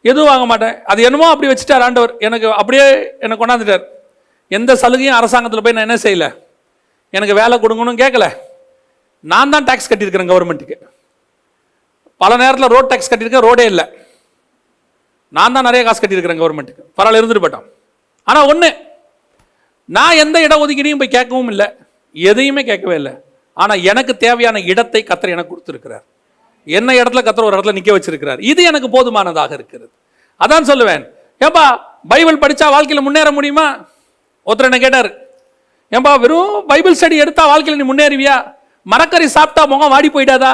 எதுவும் வாங்க மாட்டேன். அது என்னமோ அப்படி வச்சுட்டார் ஆண்டவர், எனக்கு அப்படியே எனக்கு கொண்டாந்துட்டார். எந்த சலுகையும் அரசாங்கத்தில் போய் நான் என்ன செய்யல, எனக்கு வேலை கொடுங்கன்னு கேட்கல. நான் தான் டாக்ஸ் கட்டியிருக்கிறேன் கவர்மெண்ட்டுக்கு. பல நேரத்தில் ரோட் டாக்ஸ் கட்டியிருக்கேன், ரோடே இல்லை. நான் தான் நிறைய காசு கட்டியிருக்கிறேன் கவர்மெண்ட்டுக்கு, பரவாயில்ல இருந்துட்டு போட்டோம். ஆனால் ஒன்று, நான் எந்த இட ஒதுக்கீடையும் போய் கேட்கவும் இல்லை, எதையுமே கேட்கவே இல்லை. ஆனால் எனக்கு தேவையான இடத்தை கர்த்தர் எனக்கு கொடுத்துருக்கிறார். என்ன இடத்துல கர்த்தர் ஒரு இடத்துல நிற்க வச்சிருக்கிறார், இது எனக்கு போதுமானதாக இருக்கிறது. அதான் சொல்லுவேன், ஏன்பா பைபிள் படித்தா வாழ்க்கையில் முன்னேற முடியுமா? ஒருத்தர் என்ன கேட்டார், ஏன்பா வெறும் பைபிள் ஸ்டடி எடுத்தா வாழ்க்கையில் நீ முன்னேறுவியா? மரக்கறி சாப்பிட்டா முகம் வாடி போயிடாதா?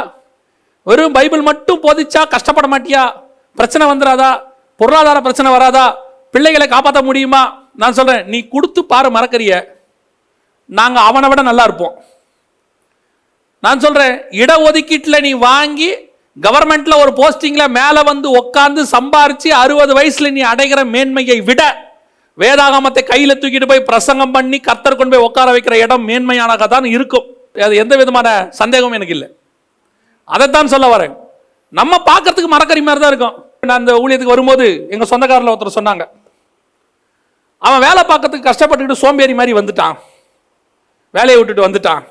வெறும் பைபிள் மட்டும் போதிச்சா கஷ்டப்பட மாட்டியா? பிரச்சனை வந்துடாதா? பொருளாதார பிரச்சனை வராதா? பிள்ளைகளை காப்பாற்ற முடியுமா? நான் சொல்றேன், நீ கொடுத்து பாரு மரக்கறிய, நாங்க அவனை விட நல்லா இருப்போம். நான் சொல்றேன், இட ஒதுக்கீட்டில் நீ வாங்கி கவர்மெண்ட்ல ஒரு போஸ்டிங்ல மேல வந்து உட்கார்ந்து சம்பாரிச்சு 60 வயசுல நீ அடைகிற மேன்மையை விட வேதாகமத்தை கையில தூக்கிட்டு போய் பிரசங்கம் பண்ணி கர்த்தர் கொண்டு போய் உட்கார வைக்கிற இடம் மேன்மையானதாக தான் இருக்கும். அது எந்த விதமான சந்தேகமும் எனக்கு இல்லை. அதைத்தான் சொல்ல வரேன். நம்ம பார்க்கறதுக்கு மரக்கறி மாதிரி தான் இருக்கும். நான் அந்த ஊழியத்துக்கு வரும்போது எங்க சொந்தக்காரில் ஒருத்தர் சொன்னாங்க, அவன் வேலை பார்க்கறதுக்கு கஷ்டப்பட்டுக்கிட்டு சோம்பேறி மாதிரி வந்துட்டான், வேலையை விட்டுட்டு வந்துட்டான்,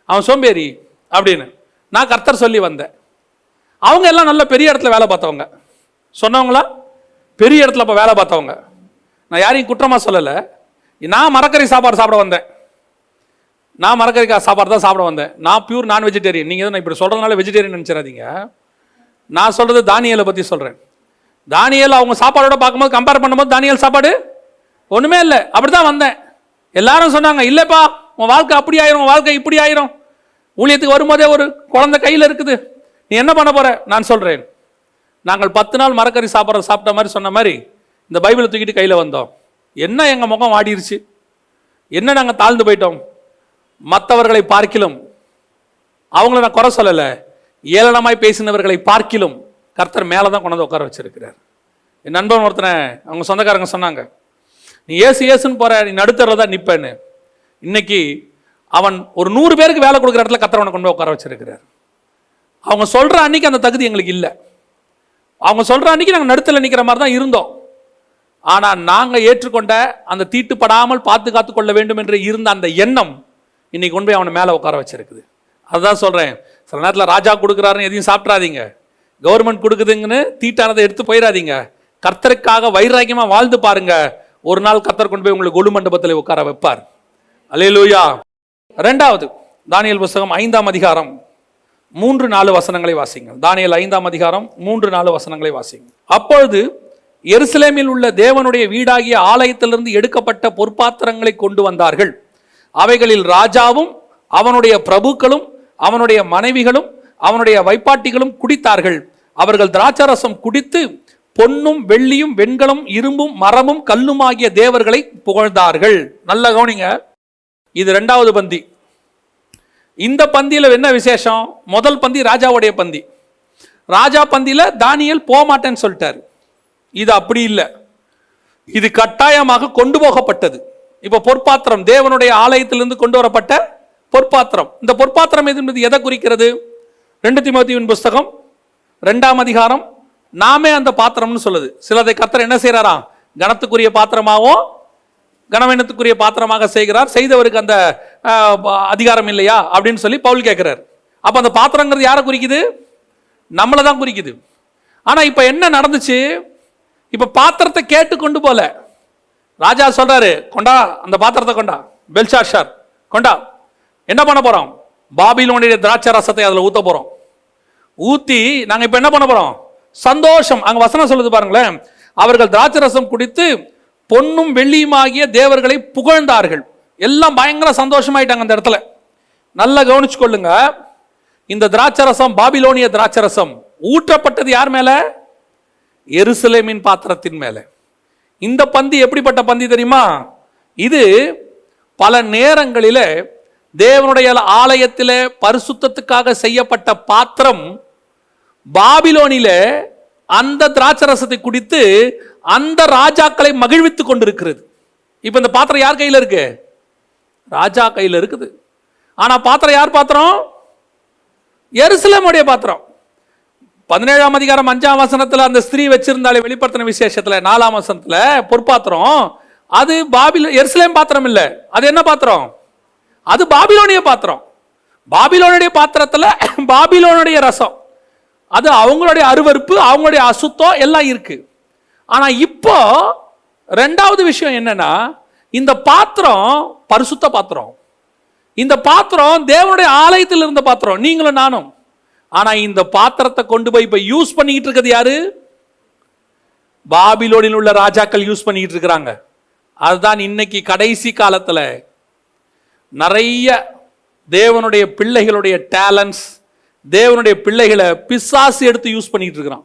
அவன் சோம்பேறி அப்படின்னு. நான் கர்த்தர் சொல்லி வந்தேன். அவங்க எல்லாம் நல்ல பெரிய இடத்துல வேலை பார்த்தவங்க, சொன்னவங்களா பெரிய இடத்துல இப்போ வேலை பார்த்தவங்க. நான் யாரையும் குற்றமாக சொல்லலை. நான் மரக்கறி சாப்பாடு சாப்பிட வந்தேன், நான் மரக்கறி சாப்பாடு தான் சாப்பிட வந்தேன். நான் பியூர் நான் வெஜிடேரியன். நீங்கள் நான் இப்படி சொல்கிறதுனால வெஜிடேரியன் நினச்சிடாதீங்க. நான் சொல்கிறது தானியேலை பற்றி சொல்கிறேன். தானியேல் அவங்க சாப்பாடோட பார்க்கும்போது கம்பேர் பண்ணும்போது தானியேல் சாப்பாடு ஒன்றுமே இல்லை. அப்படி தான் வந்தேன். எல்லாரும் சொன்னாங்க, இல்லைப்பா உன் வாழ்க்கை அப்படி ஆயிரும், உன் வாழ்க்கை இப்படி ஆயிரும், ஊழியத்துக்கு வரும்போதே ஒரு குழந்தை கையில் இருக்குது, நீ என்ன பண்ண போற? நான் சொல்கிறேன், நாங்கள் 10 நாள் மரக்கறி சாப்பிட்ட மாதிரி சொன்ன மாதிரி இந்த பைபிளை தூக்கிட்டு கையில் வந்தோம். என்ன எங்கள் முகம் வாடிருச்சு, என்ன நாங்கள் தாழ்ந்து போயிட்டோம். மற்றவர்களை பார்க்கிலும், அவங்கள நான் குறை சொல்லலை, ஏளனமாய் பேசினவர்களை பார்க்கிலும் கர்த்தர் மேலே தான் கொண்டு வந்து உட்கார வச்சிருக்கிறார். என் நண்பன் ஒருத்தனை அவங்க சொந்தக்காரங்க சொன்னாங்க, நீ ஏசுன்னு போற, நீ நடுத்தரில் தான் நிற்பேன்னு. இன்னைக்கு அவன் ஒரு 100 பேருக்கு வேலை கொடுக்குற இடத்துல கர்த்தர் கொண்டு போய் உட்கார வச்சிருக்கிறார். அவங்க சொல்ற அன்னைக்கு அந்த தகுதி எங்களுக்கு இல்லை. அவங்க சொல்ற அன்னைக்கு நாங்கள் நடுத்தரில் நிற்கிற மாதிரி தான் இருந்தோம். ஆனால் நாங்கள் ஏற்றுக்கொண்ட அந்த தீட்டுப்படாமல் பாதுகாத்து கொள்ள வேண்டும் என்று இருந்த அந்த எண்ணம் இன்னைக்கு கொண்டு போய் அவனை மேலே உட்கார வச்சிருக்குது. அதுதான் சொல்கிறேன், சில நேரத்தில் ராஜா கொடுக்குறாருன்னு எதையும் சாப்பிட்றாதீங்க, கவர்மெண்ட் கொடுக்குதுங்கன்னு தீட்டானதை எடுத்து போயிடாதீங்க. கர்த்தருக்காக வைராக்கியமாக வாழ்ந்து பாருங்க, ஒரு நாள் கர்த்தர் கொண்டு போய் உங்களுக்கு கொலு மண்டபத்தில் உட்கார வைப்பார். அல்லேலூயா. 2வது தானியேல் புத்தகம் 5ஆம் அதிகாரம் 3-4 வசனங்களை வாசிங்கள். தானியேல் 5ஆம் அதிகாரம் 3-4 வசனங்களை வாசிங்கள். அப்பொழுது எருசலேமில் உள்ள தேவனுடைய வீடாகிய ஆலயத்திலிருந்து எடுக்கப்பட்ட பொற்பாத்திரங்களை கொண்டு வந்தார்கள். அவைகளில் ராஜாவும் அவனுடைய பிரபுக்களும் அவனுடைய மனைவிகளும் அவனுடைய வைப்பாட்டிகளும் குடித்தார்கள். அவர்கள் திராட்சரசம் குடித்து பொன்னும் வெள்ளியும் வெண்கலம் இரும்பும் மரமும் கல்லும் ஆகிய தேவர்களை புகழ்ந்தார்கள். நல்ல கவனிங்க, இது 2வது பந்தி. இந்த பந்தியில் என்ன விசேஷம்? முதல் பந்தி ராஜாவுடைய பந்தி. ராஜா பந்தியில தானியேல் போக மாட்டேன்னு சொல்லிட்டார். இது அப்படி இல்லை, இது கட்டாயமாக கொண்டு போகப்பட்டது. இப்ப பொற்பாத்திரம், தேவனுடைய ஆலயத்திலிருந்து கொண்டு வரப்பட்ட பொற்பாத்திரம். இந்த பொற்பாத்திரம் என்பது எதை குறிக்கிறது? 2 தீமோத்தேயுவின் புஸ்தகம் 2ஆம் அதிகாரம் நாமே அந்த பாத்திரம்னு சொல்லுது. சிலதை கர்த்தர் என்ன செய்யறாராம், கனத்துக்குரிய பாத்திரமாகவும் கனவீனத்துக்குரிய பாத்திரமாக செய்கிறார், செய்தவருக்கு அந்த அதிகாரம் இல்லையா அப்படின்னு சொல்லி பவுல் கேட்கிறார். அப்ப அந்த பாத்திரங்கிறது யாரை குறிக்குது? நம்மளை தான் குறிக்குது. ஆனா இப்ப என்ன நடந்துச்சு, இப்ப பாத்திரத்தை கேட்டு கொண்டு போல ராஜா சொல்றாரு, கொண்டா அந்த பாத்திரத்தை, கொண்டா பெல்ஷாத்சார் கொண்டா, என்ன பண்ண போறோம்? பாபிலோனுடைய திராட்சை ரசத்தை அதுல ஊத்த போறோம். ஊத்தி நாங்க இப்ப என்ன பண்ண போறோம்? சந்தோஷம். அங்க வசனம் சொல்லுது பாருங்களேன், அவர்கள் திராட்சை ரசம் குடித்து பொன்னும் வெள்ளியுமாகிய தேவர்களை புகழ்ந்தார்கள். எல்லாம் பயங்கர சந்தோஷமாயிட்டாங்க அந்த இடத்துல. நல்லா கவனிச்சு கொள்ளுங்க, இந்த திராட்சரசம், பாபிலோனிய திராட்சரசம் ஊற்றப்பட்டது யார் மேல? எருசலேமின் பாத்திரத்தின் மேல. இந்த பந்தி எப்படிப்பட்ட பந்தி தெரியுமா? இது பல நேரங்களில் தேவனுடைய ஆலயத்தில் பரிசுத்தத்துக்காக செய்யப்பட்ட பாத்திரம் பாபிலோனில அந்த திராட்சரசத்தை குடித்து அந்த ராஜாக்களை மகிழ்வித்துக் கொண்டிருக்கிறது. இப்ப இந்த பாத்திரம் யார் கையில் இருக்கு? ராஜா கையில் இருக்குது. ஆனா பாத்திரம் யார் பாத்திரம்? எருசலேமுடைய பாத்திரம். 17ஆம் அதிகாரம் 5ஆம் வசனத்துல அந்த ஸ்திரீ வச்சிருந்தாலே வெளிப்படுத்தின விசேஷத்துல 4ஆம் வசனத்துல பொற்பாத்திரம், அது எருசலேம் பாத்திரம் இல்ல. அது என்ன பாத்திரம்? அது பாபிலோனிய பாத்திரம். பாபிலோனுடைய பாத்திரத்துல பாபிலோனுடைய ரசம், அது அவங்களுடைய அருவருப்பு, அவங்களுடைய அசுத்தம் எல்லாம் இருக்கு. ஆனா இப்போ ரெண்டாவது விஷயம் என்னன்னா, இந்த பாத்திரம் பரிசுத்த பாத்திரம். இந்த பாத்திரம் தேவனுடைய ஆலயத்தில் இருந்த பாத்திரம், நீங்களும் நானும். ஆனா இந்த பாத்திரத்தை கொண்டு போய் இப்ப யூஸ் பண்ணிக்கிட்டு இருக்கிறது யாரு? பாபிலோனில் உள்ள ராஜாக்கள் யூஸ் பண்ணிக்கிட்டு இருக்கிறாங்க. அதுதான் இன்னைக்கு கடைசி காலத்துல நிறைய தேவனுடைய பிள்ளைகளுடைய டேலண்ட்ஸ், தேவனுடைய பிள்ளைகளை பிசாசு எடுத்து யூஸ் பண்ணிட்டு இருக்கிறான்.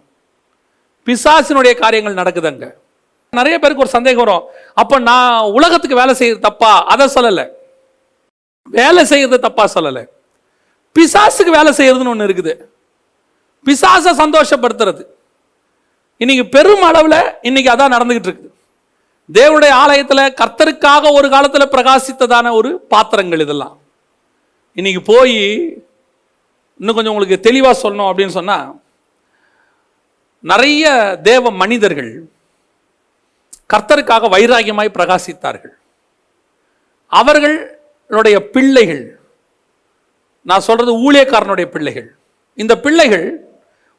பிசாசினுடைய காரியங்கள் நடக்குதுங்க. நிறைய பேருக்கு ஒரு சந்தேகம் வரும், அப்ப நான் உலகத்துக்கு வேலை செய்யறது தப்பா? அதை சொல்லல. வேலை செய்யறது தப்பா சொல்லல. பிசாசுக்கு வேலை செய்யறதுன்னு ஒண்ணு இருக்குது. பிசாசை சந்தோஷப்படுத்துறது இன்னைக்கு பெரும் அளவுல இன்னைக்கு அதான் நடந்துகிட்டு இருக்கு. தேவனுடைய ஆலயத்துல கர்த்தருக்காக ஒரு காலத்துல பிரகாசித்ததான ஒரு பாத்திரங்கள் இதெல்லாம் இன்னைக்கு போய் இன்னும் கொஞ்சம் உங்களுக்கு தெளிவா சொல்லணும் அப்படின்னு சொன்னா, நிறைய தேவ மனிதர்கள் கர்த்தருக்காக வைராகியமாய் பிரகாசித்தார்கள். அவர்களுடைய பிள்ளைகள், நான் சொல்றது ஊழியக்காரனுடைய பிள்ளைகள், இந்த பிள்ளைகள்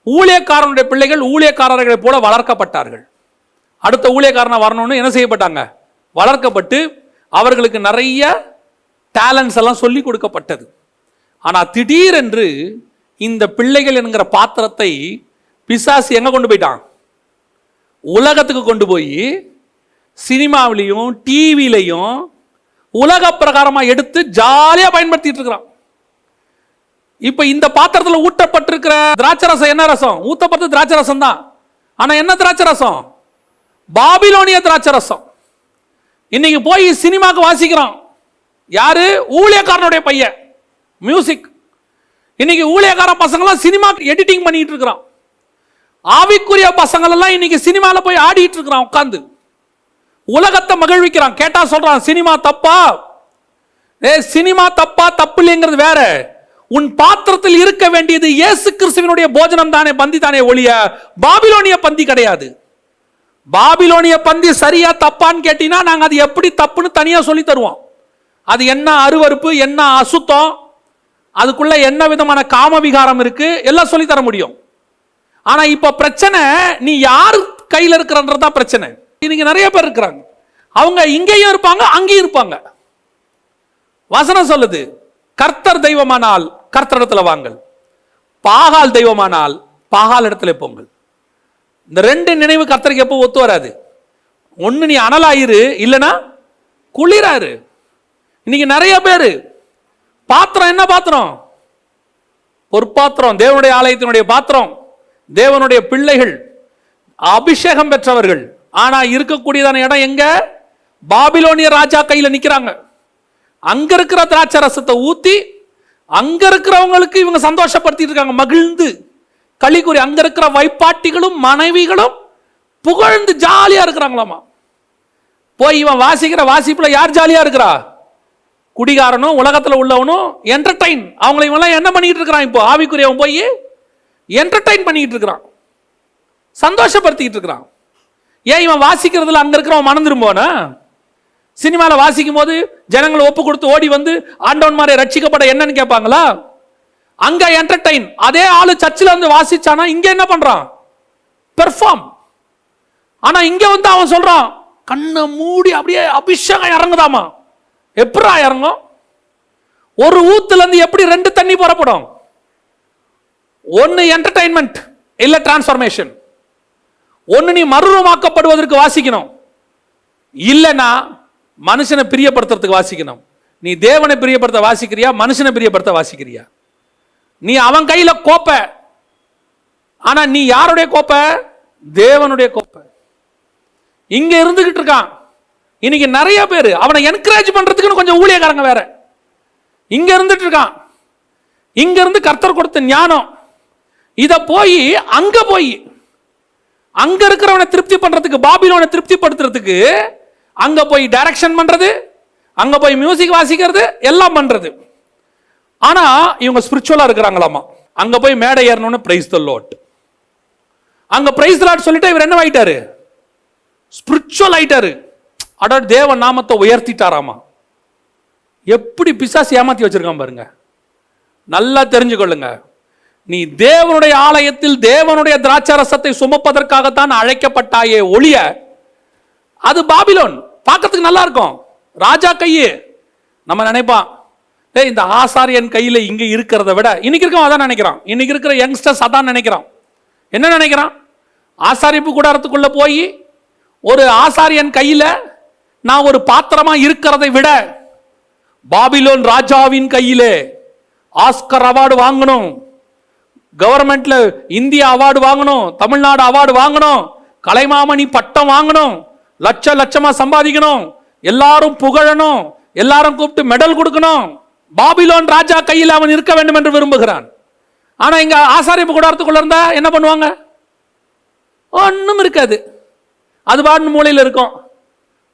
ஊழியக்காரனுடைய பிள்ளைகள் ஊழியக்காரர்களை போல வளர்க்கப்பட்டார்கள். அடுத்த ஊழியக்காரனா வரணும்னு என்ன செய்யப்பட்டாங்க? வளர்க்கப்பட்டு அவர்களுக்கு நிறைய டேலண்ட்ஸ் எல்லாம் சொல்லி கொடுக்கப்பட்டது. ஆனா திடீரென்று இந்த பிள்ளைகள் என்கிற பாத்திரத்தை பிசாசு எங்க கொண்டு போயிட்டான்? உலகத்துக்கு கொண்டு போய் சினிமாவிலையும் டிவிலையும் உலக பிரகாரமா எடுத்து ஜாலியா பயன்படுத்திட்டு இருக்கிறான். இப்ப இந்த பாத்திரத்தில் ஊட்டப்பட்டிருக்கிற திராட்சை ரசம் என்ன ரசம்? ஊத்தப்பட்ட திராட்சை ரசம் தான். ஆனா என்ன திராட்சை ரசம்? பாபிலோனிய திராட்சை ரசம். இன்னைக்கு போய் சினிமாக்கு வாசிக்கிறான் யாரு? ஊழியக்காரனுடைய பையன். மியூசிக். இன்னைக்கு ஊழியக்கார பசங்களாம் சினிமா எடிட்டிங் பண்ணிட்டு இருக்கிறான். ஆவிக்குரிய பசங்கள் எல்லாம் இன்னைக்கு சினிமால போய் ஆடிட்டு இருக்கிறான் உட்கார்ந்து. உலகத்தை மகிழ்விக்கிறான். கேட்டா சொல்றான் சினிமா தப்பா? சினிமா தப்பா? தப்பு இல்லைங்கிறது வேற. உன் பாத்திரத்தில் இருக்க வேண்டியது இயேசு கிறிஸ்துவினுடைய போஜனம் தானே, பந்தி தானே ஒழிய பாபிலோனிய பந்தி கிடையாது. பாபிலோனிய பந்தி சரியா தப்பான்னு கேட்டீங்கன்னா நாங்க அது எப்படி தப்புன்னு தனியா சொல்லி தருவோம். அது என்ன அருவருப்பு, என்ன அசுத்தம், அதுக்குள்ள என்ன விதமான காம விகாரம் இருக்கு எல்லாம் சொல்லி தர முடியும். ஆனா இப்ப பிரச்சனை நீ யார் கையில இருக்கிறன்றதா பிரச்சனை. இன்னைக்கு நிறைய பேர் இருக்கிறாங்க, அவங்க இங்கேயும் இருப்பாங்க அங்கேயும் இருப்பாங்க. வசனம் சொல்லுது, கர்த்தர் தெய்வமானால் கர்த்தரிடத்துல வாங்கள், பாகால் தெய்வமானால் பாகால் இடத்துல போங்கள். இந்த ரெண்டு நினைவு கர்த்தருக்கு எப்போ ஒத்து வராது. ஒன்னு நீ அனலாயிரு, இல்லைன்னா குளிராரு. இன்னைக்கு நிறைய பேரு பாத்திரம் என்ன பாத்திரம்? பொற்பாத்திரம், தேவனுடைய ஆலயத்தினுடைய பாத்திரம், தேவனுடைய பிள்ளைகள், அபிஷேகம் பெற்றவர்கள். ஆனா இருக்கக்கூடியதான இடம் எங்க? பாபிலோனிய ராஜா கையில நிக்கிறாங்க. அங்க இருக்கிற திராட்சை ரசத்தை ஊத்தி அங்க இருக்கிறவங்களுக்கு இவங்க சந்தோஷப்படுத்திட்டு இருக்காங்க, மகிழ்ந்து களிக்குறி. அங்க இருக்கிற வைப்பாட்டிகளும் மனைவிகளும் புகழ்ந்து ஜாலியா இருக்கிறாங்களாமா. போய் இவன் வாசிக்கிற வாசிப்புல யார் ஜாலியா இருக்கிறா? குடிகாரனும் உலகத்துல உள்ளவனும் என்டர்டைன். அவங்களை இவெல்லாம் என்ன பண்ணிட்டு இருக்கிறான்? இப்போ ஆவிக்குரியவன் போய் என்டர்டைன் பண்ணிட்டு இருக்கிறான், சந்தோஷப்படுத்திட்டு இருக்கிறான். ஏன் இவன் வாசிக்கிறதுல அங்க இருக்கிறவன் மனம் திரும்புவானா? சினிமாவில் வாசிக்கும் போது ஜனங்களை ஒப்பு கொடுத்து ஓடி வந்து ஆண்டவன் மாதிரி ரட்சிக்கப்பட என்னன்னு கேட்பாங்களா? அங்க என்டர்டைன். அதே ஆளு சர்ச்சில் வந்து வாசிச்சானா இங்க என்ன பண்றான்? பெர்ஃபார்ம். ஆனா இங்க வந்து அவன் சொல்றான் கண்ணை மூடி அப்படியே அபிஷேகம் இறங்குதாமா. எப்படா இறங்கும்? ஒரு ஊத்துல இருந்து எப்படி ரெண்டு தண்ணி புறப்படும்? ஒன்னு என்டர்டைன்மெண்ட், இல்ல டிரான்ஸ்ஃபர்மேஷன். ஒன்னு நீ மறுரூபமாக்கப்படுவதற்கு வாசிக்கணும், இல்லைன்னா மனுஷனை பிரியப்படுத்துறதுக்கு வாசிக்கணும். நீ தேவனை பிரியப்படுத்த வாசிக்கிறியா, மனுஷனை பிரியப்படுத்த வாசிக்கிறியா? நீ அவன் கையில கோப்ப, ஆனா நீ யாருடைய கோப்ப? தேவனுடைய கோப்ப. இங்க இருந்துகிட்டு இருக்கான், இன்னைக்கு நிறைய பேர் அவனை என்கரேஜ் பண்றதுக்குன்னு கொஞ்சம் ஊழியக்காரங்க வேற இங்க இருந்துட்டு இருக்கான். இங்க இருந்து கர்த்தர் கொடுத்த ஞானம் இத போய் அங்க இருக்கிறவனை திருப்தி பண்றதுக்கு, பாபிலோனை திருப்திப்படுத்துறதுக்கு அங்க போய் டைரக்ஷன் பண்றது, அங்க போய் மியூசிக் வாசிக்கிறது, எல்லாம் பண்றது. ஆனா இவங்க ஸ்பிரிச்சுவலா இருக்கிறாங்களாமா. அங்க போய் மேடை ஏறணும்னு பிரைஸ் தி லார்ட், அங்க பிரைஸ் தி லார்ட் சொல்லிட்டு இவர் என்ன ஆயிட்டாரு? ஸ்பிரிச்சுவல் ஆயிட்டாரு. அட தேவ நாமத்தை உயர்த்திட்டாராமா. எப்படி பிசாசு ஏமாத்தி வச்சிருக்கான் பாருங்க. நல்லா தெரிஞ்சுக்கொள்ளுங்க, நீ தேவனுடைய ஆலயத்தில் தேவனுடைய திராட்சரசத்தை சுமப்பதற்காகத்தான் அழைக்கப்பட்டாயே ஒழிய, அது பாபிலோன் பார்க்கறதுக்கு நல்லா இருக்கும், ராஜா கையே. நம்ம நினைப்பான், இந்த ஆசாரியன் கையில இங்க இருக்கிறத விட, இன்னைக்கு இருக்கவன் அதான் நினைக்கிறான், இன்னைக்கு இருக்கிற யங்ஸ்டர்ஸ் அதான் நினைக்கிறான். என்ன நினைக்கிறான்? ஆசாரிப்பு கூடாரத்துக்குள்ள போய் ஒரு ஆசாரியன் கையில நான் ஒரு பாத்திரமா இருக்கிறதை விட பாபிலோன் ராஜாவின் கையிலே ஆஸ்கர் அவார்டு வாங்கணும், கவர்மெண்ட்ல இந்தியா அவார்டு வாங்கணும், தமிழ்நாடு அவார்டு வாங்கணும், கலைமாமணி பட்டம் வாங்கணும், லட்சமா சம்பாதிக்கணும், எல்லாரும் புகழணும், எல்லாரும் கூப்பிட்டு மெடல் கொடுக்கணும், பாபிலோன் ராஜா கையில் அவன் இருக்க வேண்டும் என்று விரும்புகிறான். ஆனா இங்க ஆசாரிப்பு கூடாரத்துக்குள்ள இருந்தா என்ன பண்ணுவாங்க? ஒன்னும் இருக்காது, அது பாட்டு மூலையில் இருக்கும்.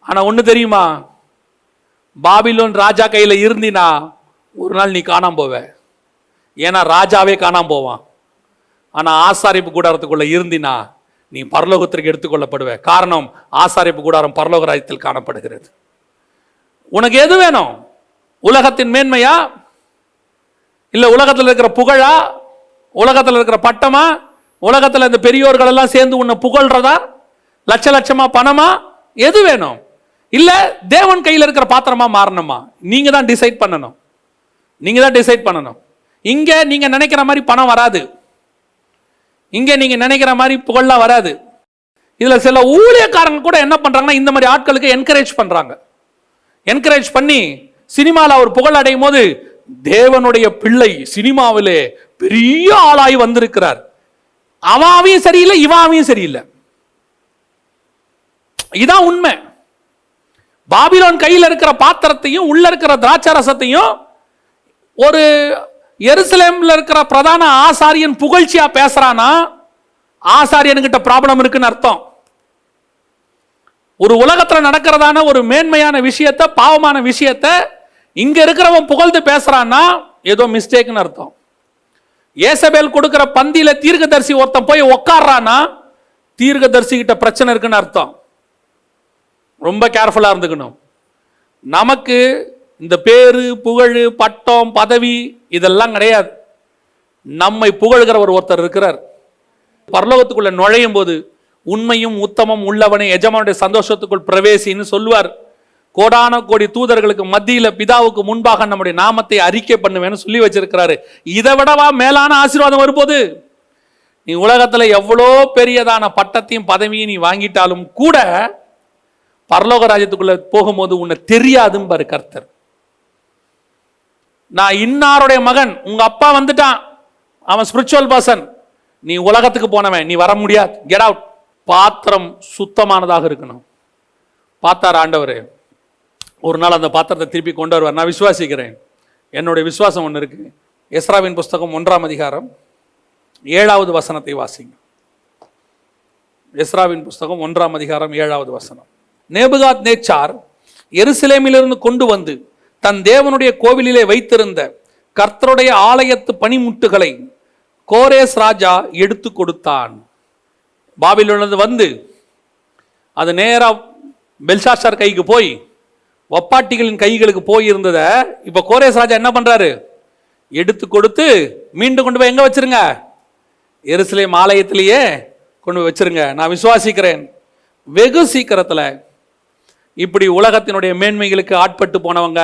ஆனா ஒண்ணு தெரியுமா? பாபிலோன் ராஜா கையில இருந்தினா ஒரு நாள் நீ காணாம போவ. ஏன்னா ராஜாவே காணாம போவான். ஆனா ஆசாரிப்பு கூடாரத்துக்குள்ள இருந்தினா நீ பரலோகத்திற்கு எடுத்துக்கொள்ளப்படுவ. காரணம், ஆசாரிப்பு கூடாரம் பரலோக ராஜ்யத்தில் காணப்படுகிறது. உனக்கு எது வேணும்? உலகத்தின் மேன்மையா, இல்ல உலகத்தில் இருக்கிற புகழா, உலகத்தில் இருக்கிற பட்டமா, உலகத்தில் இந்த பெரியோர்கள் எல்லாம் சேர்ந்து உன்னை புகழ்றதா, லட்சமா பணமா, எது வேணும்? இல்ல தேவன் கையில் இருக்கிற பாத்திரமா மாறணுமா? நீங்க தான் டிசைட் பண்ணணும். நீங்க தான் டிசைட் பண்ணணும். இங்க நீங்க நினைக்கிற மாதிரி பணம் வராது, இங்க நீங்க நினைக்கிற மாதிரி புகழ்லாம் வராது. இதுல சில ஊழியக்காரங்க கூட என்ன பண்றாங்கன்னா, இந்த மாதிரி ஆட்களுக்கு என்கரேஜ் பண்றாங்க. என்கரேஜ் பண்ணி சினிமாவில் அவர் புகழ் அடையும் போது, தேவனுடைய பிள்ளை சினிமாவிலே பெரிய ஆளாய் வந்திருக்கிறார், அவாவையும் சரியில்லை இவாவையும் சரியில்லை. இதான் உண்மை. பாபிலோன் கையில் இருக்கிற பாத்திரத்தையும் உள்ள இருக்கிற திராட்சரசத்தையும் ஒரு எருசலேம்ல இருக்கிற பிரதான ஆசாரியன் புகழ்ச்சியா பேசுறானா, ஆசாரியன்கிட்ட ப்ராப்ளம் இருக்குன்னு அர்த்தம். ஒரு உலகத்துல நடக்கிறதான ஒரு மேன்மையான விஷயத்தை, பாவமான விஷயத்தை இங்க இருக்கிறவன் புகழ்ந்து பேசுறான்னா ஏதோ மிஸ்டேக்னு அர்த்தம். ஏசபேல் கொடுக்கிற பந்தியில தீர்க்கதரிசி ஒருத்தன் போய் உட்கார்றானா தீர்க்கதரிசி கிட்ட பிரச்சனை இருக்குன்னு அர்த்தம். ரொம்ப கேர்ஃபுல்லா இருந்துக்கணும். நமக்கு இந்த பேரு, புகழ், பட்டம், பதவி இதெல்லாம் கிடையாது. நம்மை புகழ்கிற ஒருத்தர் இருக்கிறார். பரலோகத்துக்குள்ள நுழையும் போது உண்மையும் உத்தமம் உள்ளவனை எஜமானுடைய சந்தோஷத்துக்குள் பிரவேசின்னு சொல்லுவார். கோடான கோடி தூதர்களுக்கு மத்தியில பிதாவுக்கு முன்பாக நம்முடைய நாமத்தை அறிக்கை பண்ணுவேன்னு சொல்லி வச்சிருக்கிறாரு. இதை விடவா மேலான ஆசீர்வாதம் வரும்போது? நீ உலகத்துல எவ்வளோ பெரியதான பட்டத்தையும் பதவியும் நீ வாங்கிட்டாலும் கூட பரலோக ராஜ்யத்துக்குள்ள போகும்போது உன்னை தெரியாதுன்னு பாரு கர்த்தர். நான் இன்னாருடைய மகன், உங்க அப்பா வந்துட்டான், அவன் ஸ்பிரிச்சுவல் பர்சன், நீ உலகத்துக்கு போனவன், நீ வர முடியாது, கெட் அவுட். பாத்திரம் சுத்தமானதாக இருக்கணும். பார்த்தார் ஆண்டவர். ஒரு நாள் அந்த பாத்திரத்தை திருப்பி கொண்டு வருவார். நான் விசுவாசிக்கிறேன். என்னுடைய விசுவாசம் ஒன்று இருக்கு. எஸ்ராவின் புஸ்தகம் 1ஆம் அதிகாரம் 7வது வசனத்தை வாசிங்க. எஸ்ராவின் புஸ்தகம் 1ஆம் அதிகாரம் 7வது வசனம். நேபுகாத் நேச்சார் எருசலேமிலிருந்து கொண்டு வந்து தன் தேவனுடைய கோவிலிலே வைத்திருந்த கர்த்தருடைய ஆலயத்து பனிமுட்டுகளை கோரேஸ் ராஜா எடுத்து கொடுத்தான். பாபிலோனிலிருந்து வந்து அது நேரா பெல்ஷாத்சார் கைக்கு போய் வப்பாட்டிகளின் கைகளுக்கு போய் இருந்தத இப்ப கோரேஸ் ராஜா என்ன பண்றாரு? எடுத்து கொடுத்து மீண்டும் கொண்டு போய் எங்க வச்சிருங்க? எருசலேம் ஆலயத்திலேயே கொண்டு போய் வச்சிருங்க. நான் விசுவாசிக்கிறேன், வெகு சீக்கிரத்துல இப்படி உலகத்தினுடைய மேன்மைகளுக்கு ஆட்பட்டு போனவங்க,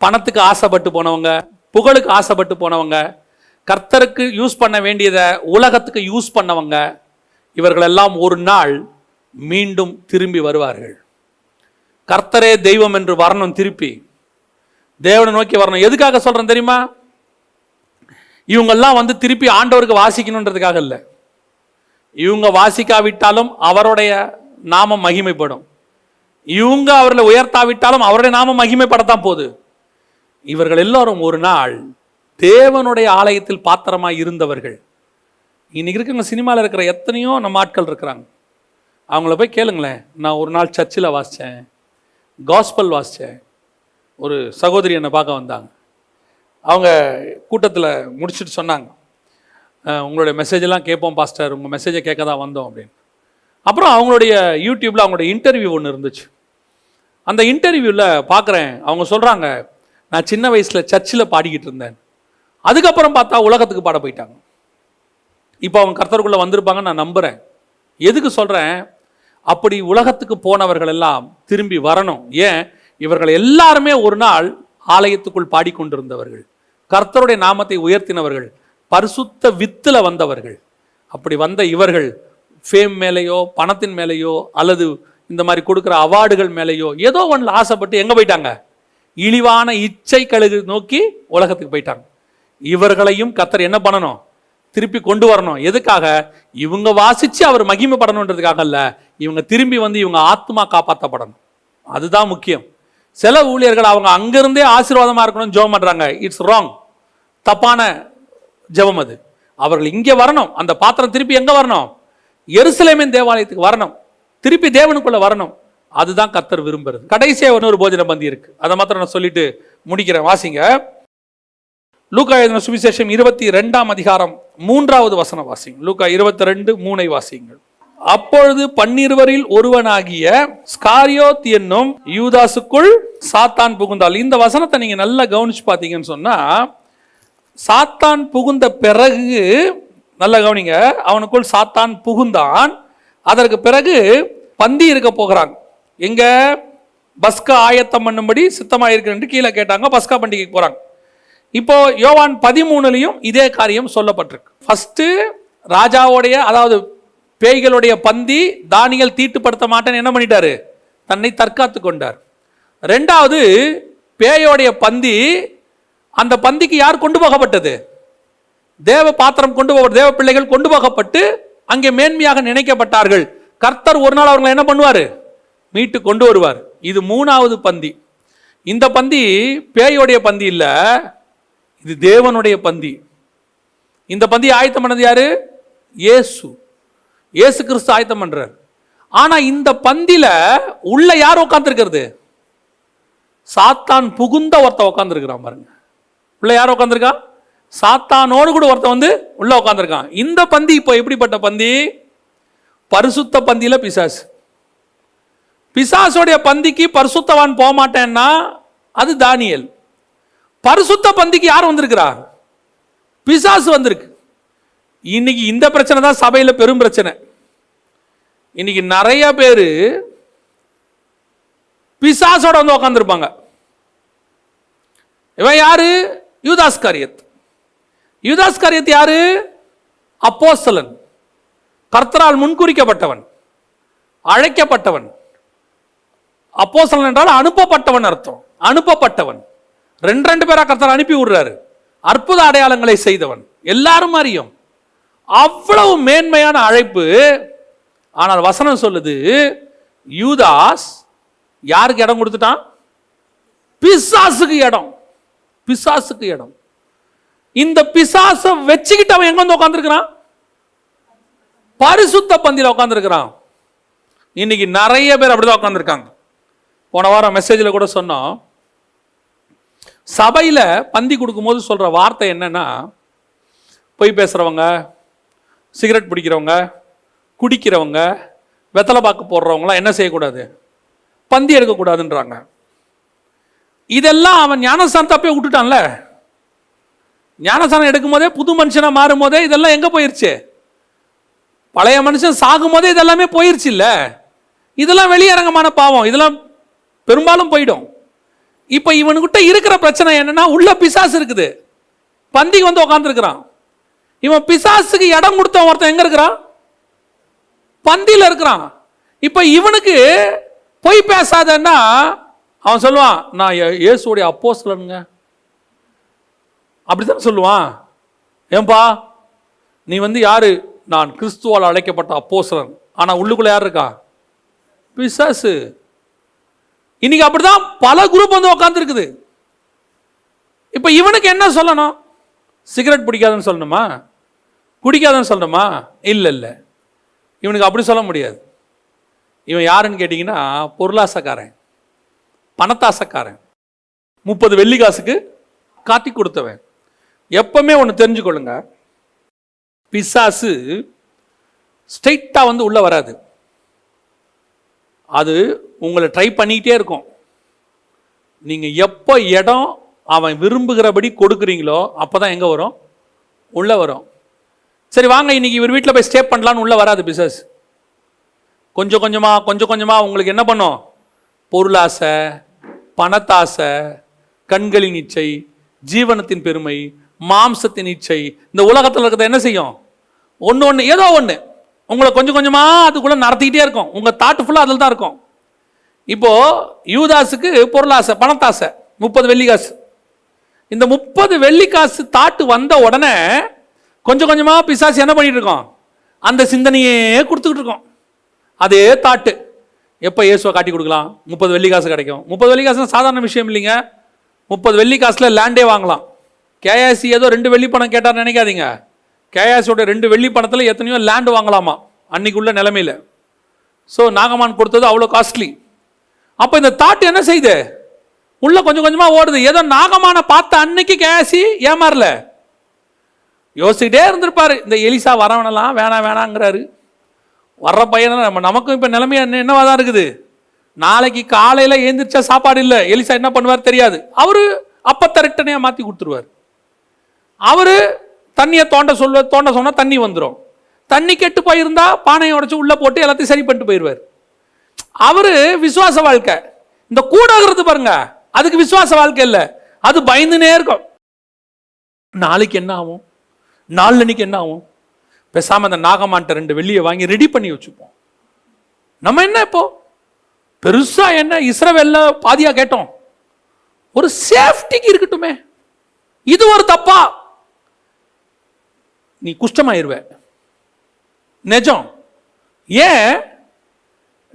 பணத்துக்கு ஆசைப்பட்டு போனவங்க, புகழுக்கு ஆசைப்பட்டு போனவங்க, கர்த்தருக்கு யூஸ் பண்ண வேண்டியதை உலகத்துக்கு யூஸ் பண்ணவங்க, இவர்களெல்லாம் ஒரு நாள் மீண்டும் திரும்பி வருவார்கள். கர்த்தரே தெய்வம் என்று வரணும், திருப்பி தேவனை நோக்கி வரணும். எதுக்காக சொல்றேன் தெரியுமா? இவங்கெல்லாம் வந்து திருப்பி ஆண்டவருக்கு வாசிக்கணுன்றதுக்காக இல்லை. இவங்க வாசிக்காவிட்டாலும் அவருடைய நாமம் மகிமைப்படும். இவங்க அவர்களை உயர்த்தாவிட்டாலும் அவருடைய நாமம் மகிமைப்படத்தான் போகுது. இவர்கள் எல்லாரும் ஒரு நாள் தேவனுடைய ஆலயத்தில் பாத்திரமாய் இருந்தவர்கள். இன்னைக்கு இருக்கிற சினிமாவில் இருக்கிற எத்தனையோ நம்ம ஆட்கள் இருக்கிறாங்க. அவங்கள போய் கேளுங்களேன். நான் ஒரு நாள் சர்ச்சில் வாசித்தேன், காஸ்பல் வாசித்தேன். ஒரு சகோதரி என்னை பார்க்க வந்தாங்க. அவங்க கூட்டத்தில் முடிச்சுட்டு சொன்னாங்க, உங்களுடைய மெசேஜெல்லாம் கேட்போம் பாஸ்டர், உங்கள் மெசேஜை கேட்க தான் வந்தோம் அப்படின்னு. அப்புறம் அவங்களுடைய யூடியூப்பில் அவங்களுடைய இன்டர்வியூ ஒன்று இருந்துச்சு. அந்த இன்டர்வியூவில் பார்க்குறேன், அவங்க சொல்கிறாங்க, நான் சின்ன வயசில் சர்ச்சில் பாடிக்கிட்டு இருந்தேன், அதுக்கப்புறம் பார்த்தா உலகத்துக்கு பாட போயிட்டாங்க. இப்போ அவங்க கர்த்தருக்குள்ளே வந்திருப்பாங்கன்னு நான் நம்புகிறேன். எதுக்கு சொல்கிறேன்? அப்படி உலகத்துக்கு போனவர்கள் எல்லாம் திரும்பி வரணும். ஏன்? இவர்கள் எல்லாருமே ஒரு நாள் ஆலயத்துக்குள் பாடிக்கொண்டிருந்தவர்கள், கர்த்தருடைய நாமத்தை உயர்த்தினவர்கள், பரிசுத்த வித்தில் வந்தவர்கள். அப்படி வந்த இவர்கள் ஃபேம் மேலேயோ பணத்தின் மேலேயோ அல்லது இந்த மாதிரி கொடுக்குற அவார்டுகள் மேலேயோ ஏதோ ஒன்றில் ஆசைப்பட்டு எங்கே போயிட்டாங்க? இழிவான இச்சை கழுகு நோக்கி உலகத்துக்கு போயிட்டாங்க. இவர்களையும் கர்த்தர் என்ன பண்ணணும்? திருப்பி கொண்டு வரணும். எதுக்காக? இவங்க வாசித்து அவர் மகிமைப்படணுன்றதுக்காக அல்ல, இவங்க திரும்பி வந்து இவங்க ஆத்மா காப்பாற்றப்படணும். அதுதான் முக்கியம். சில ஊழியர்கள் அவங்க அங்கிருந்தே ஆசீர்வாதமாக இருக்கணும்னு ஜெபம் பண்ணுறாங்க. இட்ஸ் ராங், தப்பான ஜெபம் அது. அவர்கள் இங்கே வரணும். அந்த பாத்திரம் திருப்பி எங்கே வரணும்? எருசலேமின் தேவாலயத்துக்கு வரணும், திருப்பி தேவனுக்குள்ள வரணும். அதுதான் கர்த்தர் விரும்புறது. கடைசியாக இன்னொரு போஜன பந்தி இருக்கு, அதை மாத்திரம் நான் சொல்லிட்டு முடிக்கிறேன். வாசிங்க, லூக்கா எழுதின சுவிசேஷம் 22ஆம் அதிகாரம் 3வது வசனம் வாசிங்க. லூக்கா 22:3 வாசிங்கள். அப்பொழுது 12 ஒருவனாகிய ஸ்காரியோத் என்னும் யூதாசுக்குள் சாத்தான் புகுந்தால். இந்த வசனத்தை நீங்க நல்லா கவனிச்சு பார்த்தீங்கன்னு சொன்னா, சாத்தான் புகுந்த பிறகு நல்லா கவனிங்க, அவனுக்குள் சாத்தான் புகுந்தான். அதற்கு பிறகு பந்தி இருக்க போகிறாங்க. எங்க? பஸ்கா ஆயத்தம் பண்ணும்படி சித்தமாக இருக்கிறேன் கீழே கேட்டாங்க. பஸ்கா பண்டிகைக்கு போறாங்க. இப்போ யோவான் 13லையும் இதே காரியம் சொல்லப்பட்டிருக்கு. ஃபர்ஸ்ட் ராஜாவுடைய, அதாவது பேய்களுடைய பந்தி தானியல் தீட்டுப்படுத்த மாட்டேன்னு என்ன பண்ணிட்டாரு? தன்னை தற்காத்து கொண்டார். ரெண்டாவது பேயோடைய பந்தி, அந்த பந்திக்கு யார் கொண்டு போகப்பட்டது? தேவ பாத்திரம் கொண்டு போக, தேவ பிள்ளைகள் கொண்டு போகப்பட்டு அங்கே மேன்மையாக நினைக்கப்பட்டார்கள். கர்த்தர் ஒரு நாள் அவங்களை என்ன பண்ணுவார்? மீட்டு கொண்டு வருவார். இது 3வது பந்தி. இந்த பந்தி பேயோடைய பந்தி இல்ல, இது தேவனுடைய பந்தி. இந்த பந்தி ஆயத்தம் பண்ணது யாரு? இயேசு கிறிஸ்து ஆயத்தம் பண்றார். ஆனா இந்த பந்தில உள்ள யார் உட்கார்ந்திருக்கிறது? சாத்தான் புகுந்த ஒருத்த உட்கார்ந்திருக்கிறான் பாருங்க. உள்ள யார் உட்கார்ந்திருக்கா? சாத்தானோடு கூட ஒருத்த வந்து உள்ள உட்கார்ந்திருக்கான். இந்த பந்தி இப்போ எப்படிப்பட்ட பந்தி? பரிசுத்த பந்தியில பிசாசு. பிசாசுடைய பந்திக்கு பரிசுத்தவான் போக மாட்டேன்னா அது தானியேல். பரிசுத்த பந்திக்கு யார் வந்திருக்கிறா? பிசாசு வந்திருக்கு. இன்னைக்கு இந்த பிரச்சனை தான் சபையில பெரும் பிரச்சனை. இன்னைக்கு நிறைய பேரு பிசாசோட வந்து உட்கார்ந்திருப்பாங்க. இவன் யாரு? யூதாஸ்காரியத். யூதாஸ்காரியத் யாரு? அப்போஸ்தலன், கர்த்தரால் முன்குறிக்கப்பட்டவன், அழைக்கப்பட்டவன். அப்போஸ்தலன் என்றால் அனுப்பப்பட்டவன் அர்த்தம். அனுப்பப்பட்டவன். ரெண்டு பேரா கர்த்தர் அனுப்பி விடுறாரு. அற்புத அடையாளங்களை செய்தவன், எல்லாரும் அறியும். அவ்வளவு மேன்மையான அழைப்பு. ஆனால் வசனம் சொல்லுது, யூதாஸ் யாருக்கு இடம் கொடுத்துட்டான்? பிசாசுக்கு இடம். பிசாசுக்கு இடம். இந்த பிசாச வச்சுக்கிட்டு அவன் எங்க வந்து உட்கார்ந்திருக்கிறான்? பரிசுத்த பந்தியில உட்கார்ந்திருக்கிறான். இன்னைக்கு நிறைய பேர் அப்படிதான் உட்கார்ந்திருக்காங்க. போன வாரம் மெசேஜில் கூட சொன்னோம், சபையில் பந்தி கொடுக்கும்போது சொல்ற வார்த்தை என்னன்னா, பொய் பேசுறவங்க, சிகரெட் பிடிக்கிறவங்க, குடிக்கிறவங்க, வெத்தலை பாக்கு போடுறவங்களாம் என்ன செய்யக்கூடாது? பந்தி எடுக்கக்கூடாதுன்றாங்க. இதெல்லாம் அவன் ஞானஸ்தானத்தை போய் விட்டுட்டான்ல. ஞானஸ்தானம் எடுக்கும் போதே, புது மனுஷனா மாறும் போதே இதெல்லாம் எங்க போயிருச்சு? பழைய மனுஷன் சாகும் போதே இதெல்லாமே போயிருச்சு இல்ல. இதெல்லாம் வெளியரங்கமான பாவம், இதெல்லாம் பெரும்பாலும் போயிடும். இப்ப இவனுக்கிட்ட இருக்கிற பிரச்சனை என்னன்னா, உள்ள பிசாசு இருக்குது, பந்திக்கு வந்து உட்கார்ந்து இருக்கிறான். இவன் பிசாசுக்கு இடம் கொடுத்த ஒருத்தன் எங்க இருக்கிறான்? பந்தியில இருக்கிறான். இப்ப இவனுக்கு பொய் பேசாதன்னா அவன் சொல்லுவான், நான் இயேசுடைய அப்போஸ்தலனுங்க, அப்படித்தான் சொல்லுவான். ஏன்பா நீ வந்து யாரு? நான் கிறிஸ்துவால் அழைக்கப்பட்ட அப்போஸ்தலன். ஆனா உள்ளுக்குள்ள யார் இருக்கா? பிசாசு. இன்னைக்கு அப்படிதான் பல குரூப் வந்து உட்கார்ந்து இருக்குது. இப்ப இவனுக்கு என்ன சொல்லணும்? சிகரெட் பிடிக்காதுன்னு சொல்லணுமா? குடிக்காதுன்னு சொல்லணுமா? இல்ல இல்ல, இவனுக்கு அப்படி சொல்ல முடியாது. இவன் யாருன்னு கேட்டீங்கன்னா பொருளாசக்காரன், பணத்தாசக்காரன், 30 வெள்ளி காசுக்கு காட்டி கொடுத்தவன். எப்பவுமே ஒன்று தெரிஞ்சுக்கொள்ளுங்க, பிசாசு ஸ்ட்ரைட்டா வந்து உள்ள வராது. அது உங்களை ட்ரை பண்ணிக்கிட்டே இருக்கும். நீங்க எப்போ இடம் அவன் விரும்புகிறபடி கொடுக்குறீங்களோ அப்பதான் எங்க வரும்? உள்ள வரும். சரி வாங்க இன்னைக்கு இவர் வீட்டில் போய் ஸ்டே பண்ணலான்னு உள்ள வராது பிசாஸ். கொஞ்சம் கொஞ்சமா உங்களுக்கு என்ன பண்ணும்? பொருளாசை, பணத்தாசை, கண்களின் இச்சை, ஜீவனத்தின் பெருமை, மாம்சத்தின் இச்சை, இந்த உலகத்தில் இருக்கிறத என்ன செய்யும்? ஒன்று ஏதோ ஒன்று உங்களை கொஞ்சம் கொஞ்சமாக அதுக்குள்ளே நடத்திக்கிட்டே இருக்கும். உங்கள் தாட்டு ஃபுல்லாக அதில் தான் இருக்கும். இப்போ யூதாஸுக்கு பொருளாசை, பணத்தாசை, 30 வெள்ளி காசு. இந்த 30 வெள்ளி காசு தாட்டு வந்த உடனே கொஞ்சம் கொஞ்சமாக பிசாசு என்ன பண்ணிட்டு இருக்கோம்? அந்த சிந்தனையே கொடுத்துக்கிட்டு இருக்கோம். அதே தாட்டு எப்போ இயேசுவை காட்டி கொடுக்கலாம்? 30 வெள்ளி காசு கிடைக்கும். 30 வெள்ளி காசுனா சாதாரண விஷயம் இல்லைங்க. 30 வெள்ளி காசில் லேண்டே வாங்கலாம். கேஎஸ்சி ஏதோ 2 வெள்ளி பணம் கேட்டார் நினைக்காதீங்க. கேஎஸோட 2 வெள்ளி பணத்தில் எத்தனையோ லேண்டு வாங்கலாமா அன்னைக்கு உள்ள நிலைமையில். ஸோ நாகமான் கொடுத்தது அவ்வளோ காஸ்ட்லி. அப்போ இந்த தாட்டு என்ன செய்யுது? உள்ள கொஞ்சம் கொஞ்சமாக ஓடுது. ஏதோ நாகமான பார்த்த அன்னைக்கு கேஎஸ்சி ஏமாறல, யோசிக்கிட்டே இருந்திருப்பாரு. இந்த எலிசா வரவனெல்லாம் வேணாங்கிறாரு. வர்ற பையன நமக்கும் இப்போ நிலைமை என்னவா தான் இருக்குது. நாளைக்கு காலையில் எழுந்திரிச்சா சாப்பாடு இல்லை, எலிசா என்ன பண்ணுவார் தெரியாது. அவரு அப்பத்தை ரிட்டனையாக மாற்றி கொடுத்துருவார். அவரு தண்ணியை தோண்ட சொன்னால் தண்ணி வந்துடும். தண்ணி கெட்டு போயிருந்தா பானையை உடைச்சு உள்ளே போட்டு எல்லாத்தையும் சரி பண்ணிட்டு போயிடுவார். அவரு விசுவாச வாழ்க்கை. இந்த கூடாகிறது பாருங்க, அதுக்கு விசுவாச வாழ்க்கை இல்லை, அது பயந்துனே இருக்கும். நாளைக்கு என்ன ஆகும், நாளன்னைக்கு என்ன ஆகும். பேசாம அந்த நாகமான்ட்ட 2 வெள்ளியை வாங்கி ரெடி பண்ணி வச்சுப்போம். நம்ம என்ன இப்போ பெருசா என்ன இஸ்ரவேல்ல பாதியா கேட்டோம், ஒரு சேஃப்டிக்கு இருக்கட்டுமே. இது ஒரு தப்பா? நீ குஷ்டமாயிருவ. நிஜம். ஏன்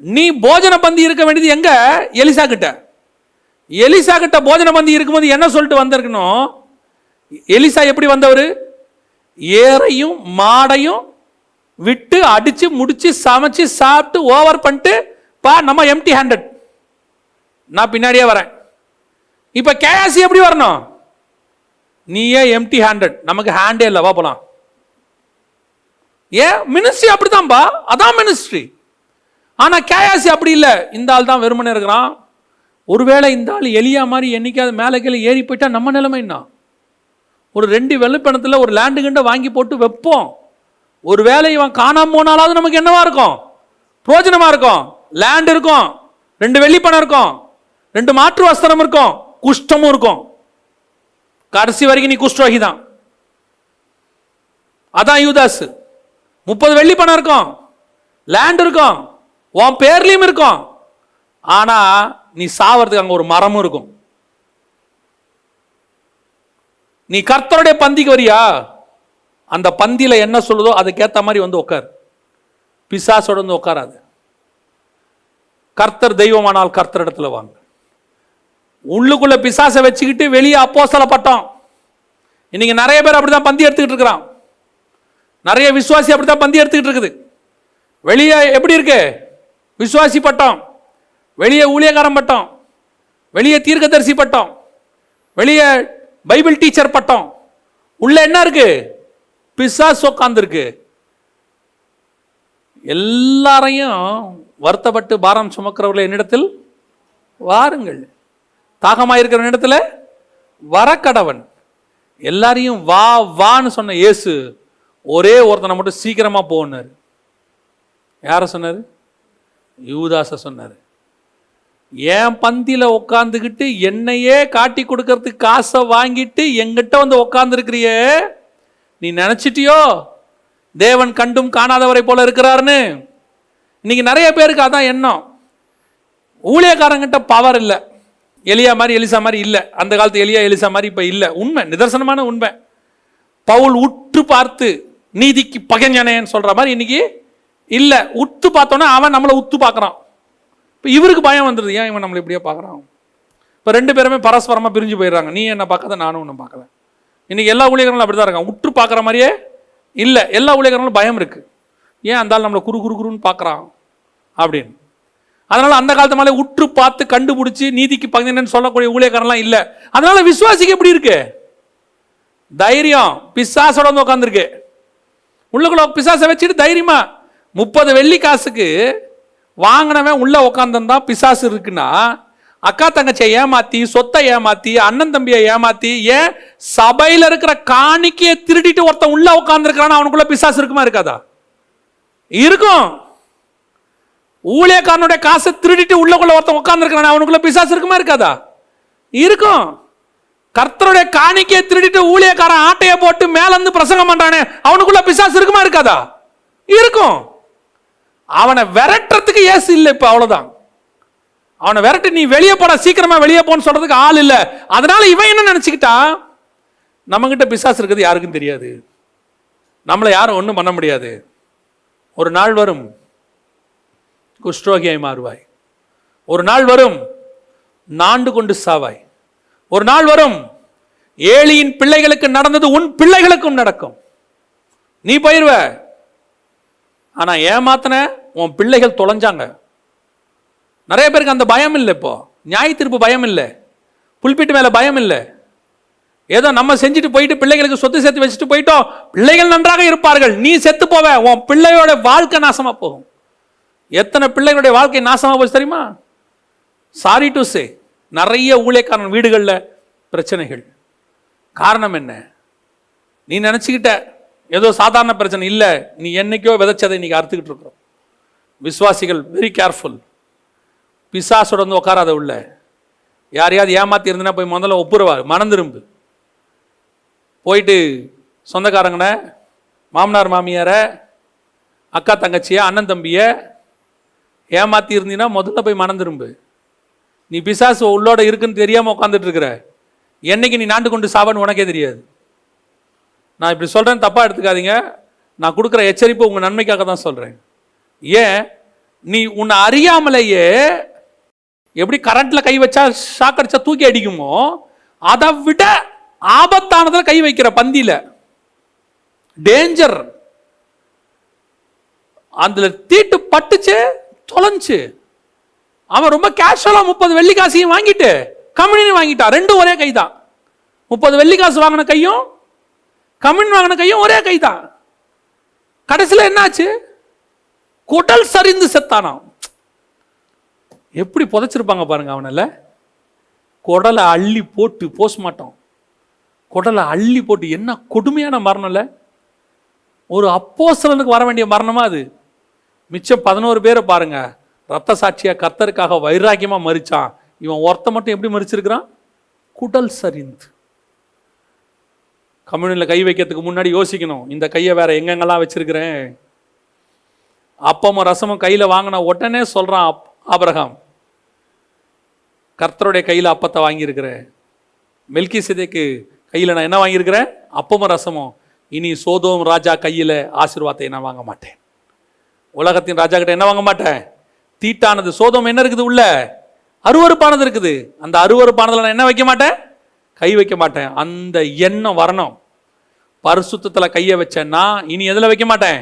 நீ போஜன பந்தி இருக்க வேண்டியது எங்க? எலிசா கிட்ட. எலிசா கிட்ட போஜன பந்தி இருக்கும்போது என்ன சொல்லிட்டு வந்திருக்கணும்? எலிசா எப்படி வந்தவர்? ஏரையும் மாடையும் விட்டு அடிச்சு முடிச்சு சமைச்சு சாப்பிட்டு ஓவர் பண்ணிட்டு பா நம்ம எம்டி ஹேண்டட், நான் பின்னாடியே வரேன். இப்ப கேசி எப்படி வரணும்? நீயே எம்டி ஹேண்டட், நமக்கு ஹேண்டே இல்லை, வா போலாம். ஏன் மினிஸ்ட்ரி அப்படித்தான்பா, அதான் மினிஸ்ட்ரி. ஆனா கேயாசி அப்படி இல்லை. இந்த ஆள் தான் வெறுமனே இருக்கிறான். ஒருவேளை இந்த ஆள் எலியா மாதிரி என்னைக்காவது மேலே கீழே ஏறி போயிட்டா நம்ம நிலைமை என்ன? ஒரு 2 வெள்ளிப்பணத்தில் ஒரு லேண்டு கண்டை வாங்கி போட்டு வைப்போம். ஒரு வேலை இவன் காணாம போனாலாவது நமக்கு என்னவா இருக்கும்? பிரோஜனமா இருக்கும். லேண்ட் இருக்கும், 2 வெள்ளிப்பணம் இருக்கும், 2 மாற்று வஸ்திரம் இருக்கும், குஷ்டமும் இருக்கும். கடைசி வரைக்கும் நீ குஷ்டரோகி தான். அதான் யூதாஸ். 30 வெள்ளி பணம் இருக்கும், லேண்ட் இருக்கும், உன் பேர்லயும் இருக்கும். ஆனா நீ சாவறதுக்கு அங்க ஒரு மரமும் இருக்கும். நீ கர்த்தருடைய பந்திக்கு வரியா? அந்த பந்தியில என்ன சொல்லுதோ அதுக்கேற்ற மாதிரி வந்து உட்கார். பிசாசோட வந்து உட்காராது. கர்த்தர் தெய்வமானால் கர்த்தர் இடத்துல வாங்க. உள்ளுக்குள்ள பிசாசை வச்சுக்கிட்டு வெளியே அப்போஸ்தல பட்டம். இன்னைக்கு நிறைய பேர் அப்படிதான் பந்தி எடுத்துக்கிட்டு இருக்கிறான். நிறைய விசுவாசி அப்படித்தான் பந்தி எடுத்துக்கிட்டு இருக்குது. வெளியே எப்படி இருக்கு? விசுவாசி பட்டம், வெளியே ஊழியக்காரன் பட்டம், வெளியே தீர்க்கதரிசி பட்டம், வெளியே பைபிள் டீச்சர் பட்டம். உள்ள என்ன இருக்கு? பிசாசு உட்கார்ந்திருக்கு. எல்லாரையும் வருத்தப்பட்டு பாரம் சுமக்கிறவர்கள் என்னிடத்தில் வாருங்கள், தாகமாயிருக்கிற இடத்துல வரக்கடவன். எல்லாரையும் வா வான்னு சொன்ன இயேசு ஒரே ஒருத்தனை மட்டும் சீக்கிரமா போனார். யார சொன்னாரு? யூதாச சொன்னாரு. என் பந்தியில உட்காந்துக்கிட்டு என்னையே காட்டி கொடுக்கறதுக்கு காசை வாங்கிட்டு எங்கிட்ட வந்து உட்கார்ந்து இருக்கிறியே, நீ நினைச்சிட்டியோ தேவன் கண்டும் காணாதவரை போல இருக்கிறாருன்னு? இன்னைக்கு நிறைய பேருக்கு அதான் எண்ணம். ஊழியக்காரங்கிட்ட பவர் இல்லை, எலியா மாதிரி எலிசா மாதிரி இல்லை. அந்த காலத்து எலியா எலிசா மாதிரி இப்ப இல்லை. உண்மை, நிதர்சனமான உண்மை. பவுல் உற்று பார்த்து நீதிக்கு பகைஞனேன்னு சொல்ற மாதிரி இன்னைக்கு இல்லை. உத்து பார்த்தோன்னா அவன் நம்மளை உத்து பார்க்கறான். இப்போ இவருக்கு பயம் வந்துடுது, ஏன் இவன் நம்மளை இப்படியே பார்க்குறான். இப்போ 2 பேருமே பரஸ்பரமாக பிரிஞ்சு போயிடுறாங்க. நீ என்ன பார்க்காத, நானும் ஒன்றும் பார்க்கல. இன்றைக்கி எல்லா ஊழியர்களும் அப்படி தான் இருக்காங்க. உற்று பார்க்குற மாதிரியே இல்லை. எல்லா ஊழியர்களும் பயம் இருக்குது. ஏன் அந்த ஆள் நம்மளை குறுன்னு பார்க்குறான் அப்படின்னு. அதனால் அந்த காலத்து மேலே உற்று பார்த்து கண்டுபிடிச்சி நீதிக்கு பகிர்ந்தேன்னு சொல்லக்கூடிய ஊழியக்காரன்லாம் இல்லை. அதனால் விசுவாசிக்கு எப்படி இருக்கு? தைரியம். பிசாசோட வந்து உட்காந்துருக்கு. உள்ளுக்குள்ள பிசாசை வச்சுட்டு தைரியமா 30 வெள்ளி காசுக்கு வாங்கினவன் உள்ள உட்காந்துருந்தா பிசாசு இருக்குன்னா, அக்கா தங்கச்சியை ஏமாத்தி, சொத்தை ஏமாத்தி, அண்ணன் தம்பியை ஏமாத்தி, ஏன் சபையில் இருக்கிற காணிக்கையை திருடிட்டு ஒருத்தன் உள்ள உட்காந்துருக்கான அவனுக்குள்ள பிசாசு இருக்குமா இருக்காதா? இருக்கும். ஊழியக்காரனுடைய காசை திருடிட்டு உள்ளக்குள்ள ஒருத்தன் உட்காந்துருக்கான அவனுக்குள்ள பிசாசு இருக்குமா இருக்காதா? இருக்கும். கர்த்தருடைய காணிக்கையை திருடிட்டு ஊழியக்காரன் ஆட்டையை போட்டு மேல இருந்து பிரசங்கம் பண்றானே அவனுக்குள்ள பிசாசு இருக்குமா இருக்காதா? இருக்கும். அவனை விரட்டுறதுக்கு ஏசு இல்லை. இப்ப அவ்வளவுதான். அவனை விரட்டு, நீ வெளியே போட, சீக்கிரமா வெளியே போன்னு சொல்றதுக்கு ஆள் இல்லை. அதனால இவன் என்ன நினைச்சுக்கிட்டா, நம்ம கிட்ட பிசாசு இருக்கிறது யாருக்கும் தெரியாது, நம்மளை யாரும் ஒன்றும் பண்ண முடியாது. ஒரு நாள் வரும் குஷ்டரோகியாய் மாறுவாய். ஒரு நாள் வரும் நாண்டு கொண்டு சாவாய். ஒரு நாள் வரும் ஏலியின் பிள்ளைகளுக்கு நடந்தது உன் பிள்ளைகளுக்கும் நடக்கும். நீ போயிருவ. ஆனா ஏமாத்தன உன் பிள்ளைகள் தொலைஞ்சாங்க. நிறைய பேருக்கு அந்த பயம் இல்லை. இப்போ நியாய தீர்ப்பு பயம் இல்லை, புல்பிட்டு மேல பயம் இல்லை. ஏதோ நம்ம செஞ்சுட்டு போயிட்டு பிள்ளைகளுக்கு சொத்து சேர்த்து வச்சுட்டு போயிட்டோம், பிள்ளைகள் நன்றாக இருப்பார்கள், நீ செத்து போவ, உன் பிள்ளையோட வாழ்க்கை நாசமா போகும். எத்தனை பிள்ளைகளுடைய வாழ்க்கை நாசமா போச்சு தெரியுமா? சாரி டு சே, நிறைய ஊழியக்காரன் வீடுகளில் பிரச்சனைகள். காரணம் என்ன? நீ நினச்சிக்கிட்ட ஏதோ சாதாரண பிரச்சனை இல்லை, நீ என்னைக்கோ விதைச்சதை இன்னைக்கு அறுத்துக்கிட்டு இருக்கிறோம். விசுவாசிகள் வெரி கேர்ஃபுல். பிசாசோட வந்து உட்காராத உள்ள. யாரையாவது ஏமாத்தி இருந்தனா போய் முதல்ல ஒப்புரவார், மனம் திரும்பு. போயிட்டு சொந்தக்காரங்கன, மாமனார் மாமியாரை, அக்கா தங்கச்சியை, அண்ணன் தம்பியை ஏமாத்தி இருந்தீங்கன்னா முதல்ல போய் மனம் திரும்பு. நீ பிசாசு உள்ளோட இருக்குன்னு தெரியாமல் உட்காந்துட்டு இருக்கிற. என்னைக்கு நீ நாண்டு கொண்டு சாவன்னு உனக்கே தெரியாது. நான் இப்படி சொல்கிறேன்னு தப்பாக எடுத்துக்காதீங்க. நான் கொடுக்குற எச்சரிப்பு உங்கள் நன்மைக்காக தான் சொல்கிறேன். ஏன், நீ உன்னை அறியாமலேயே எப்படி கரண்ட்டில் கை வச்சா ஷாக் அடிச்சா தூக்கி அடிக்குமோ, அதை விட ஆபத்தானதில் கை வைக்கிற பந்தியில் டேஞ்சர். அதில் தீட்டு பட்டுச்சு, தொலைஞ்சு. அவன் ரொம்ப கேஷுவலாக 30 வெள்ளி காசையும் வாங்கிட்டு கம்யூனியன் வாங்கிட்டான். ரெண்டும் ஒரே கை தான். 30 வெள்ளி காசு வாங்கின கையும் கம்யூனியன் வாங்கின கையும் ஒரே கை தான். கடைசியில் என்னாச்சு? குடல் சரிந்து செத்தானாம். எப்படி புதைச்சிருப்பாங்க பாருங்க அவனில். குடலை அள்ளி போட்டு போஸ்ட்மார்ட்டம், குடலை அள்ளி போட்டு. என்ன கொடுமையான மரணம் இல்லை? ஒரு அப்போஸ்தலனுக்கு வர வேண்டிய மரணமா அது? மிச்சம் 11 பேரை பாருங்க, ரத்த சாட்சியா கர்த்தருக்காக வைராக்கியமா மரிச்சான். இவன் ஒருத்த மட்டும் எப்படி மரிச்சிருக்கிறான்? குடல் சரிந்து. கம்யூனில் கை வைக்கிறதுக்கு முன்னாடி யோசிக்கணும், இந்த கையை வேற எங்கெங்கெல்லாம் வச்சிருக்கிறேன். அப்பமும் ரசமும் கையில் வாங்கின உடனே சொல்றான் ஆபிரகாம், கர்த்தருடைய கையில் அப்பத்தை வாங்கியிருக்கிறேன். மெல்கிசேதேக்கு கையில் நான் என்ன வாங்கியிருக்கிறேன்? அப்பமும் ரசமும். இனி சோதோம் ராஜா கையில் ஆசீர்வாதத்தை நான் வாங்க மாட்டேன். உலகத்தின் ராஜா கிட்ட என்ன வாங்க மாட்டேன்? தீட்டானது. சோதோம் என்ன இருக்குது? உள்ள அருவருப்பானது இருக்குது. அந்த அருவருப்பானதுல நான் என்ன வைக்க மாட்டேன்? கை வைக்க மாட்டேன். அந்த எண்ணம் வரணும். பரிசுத்தத்தில் கையை வச்சேன்னா இனி எதில் வைக்க மாட்டேன்?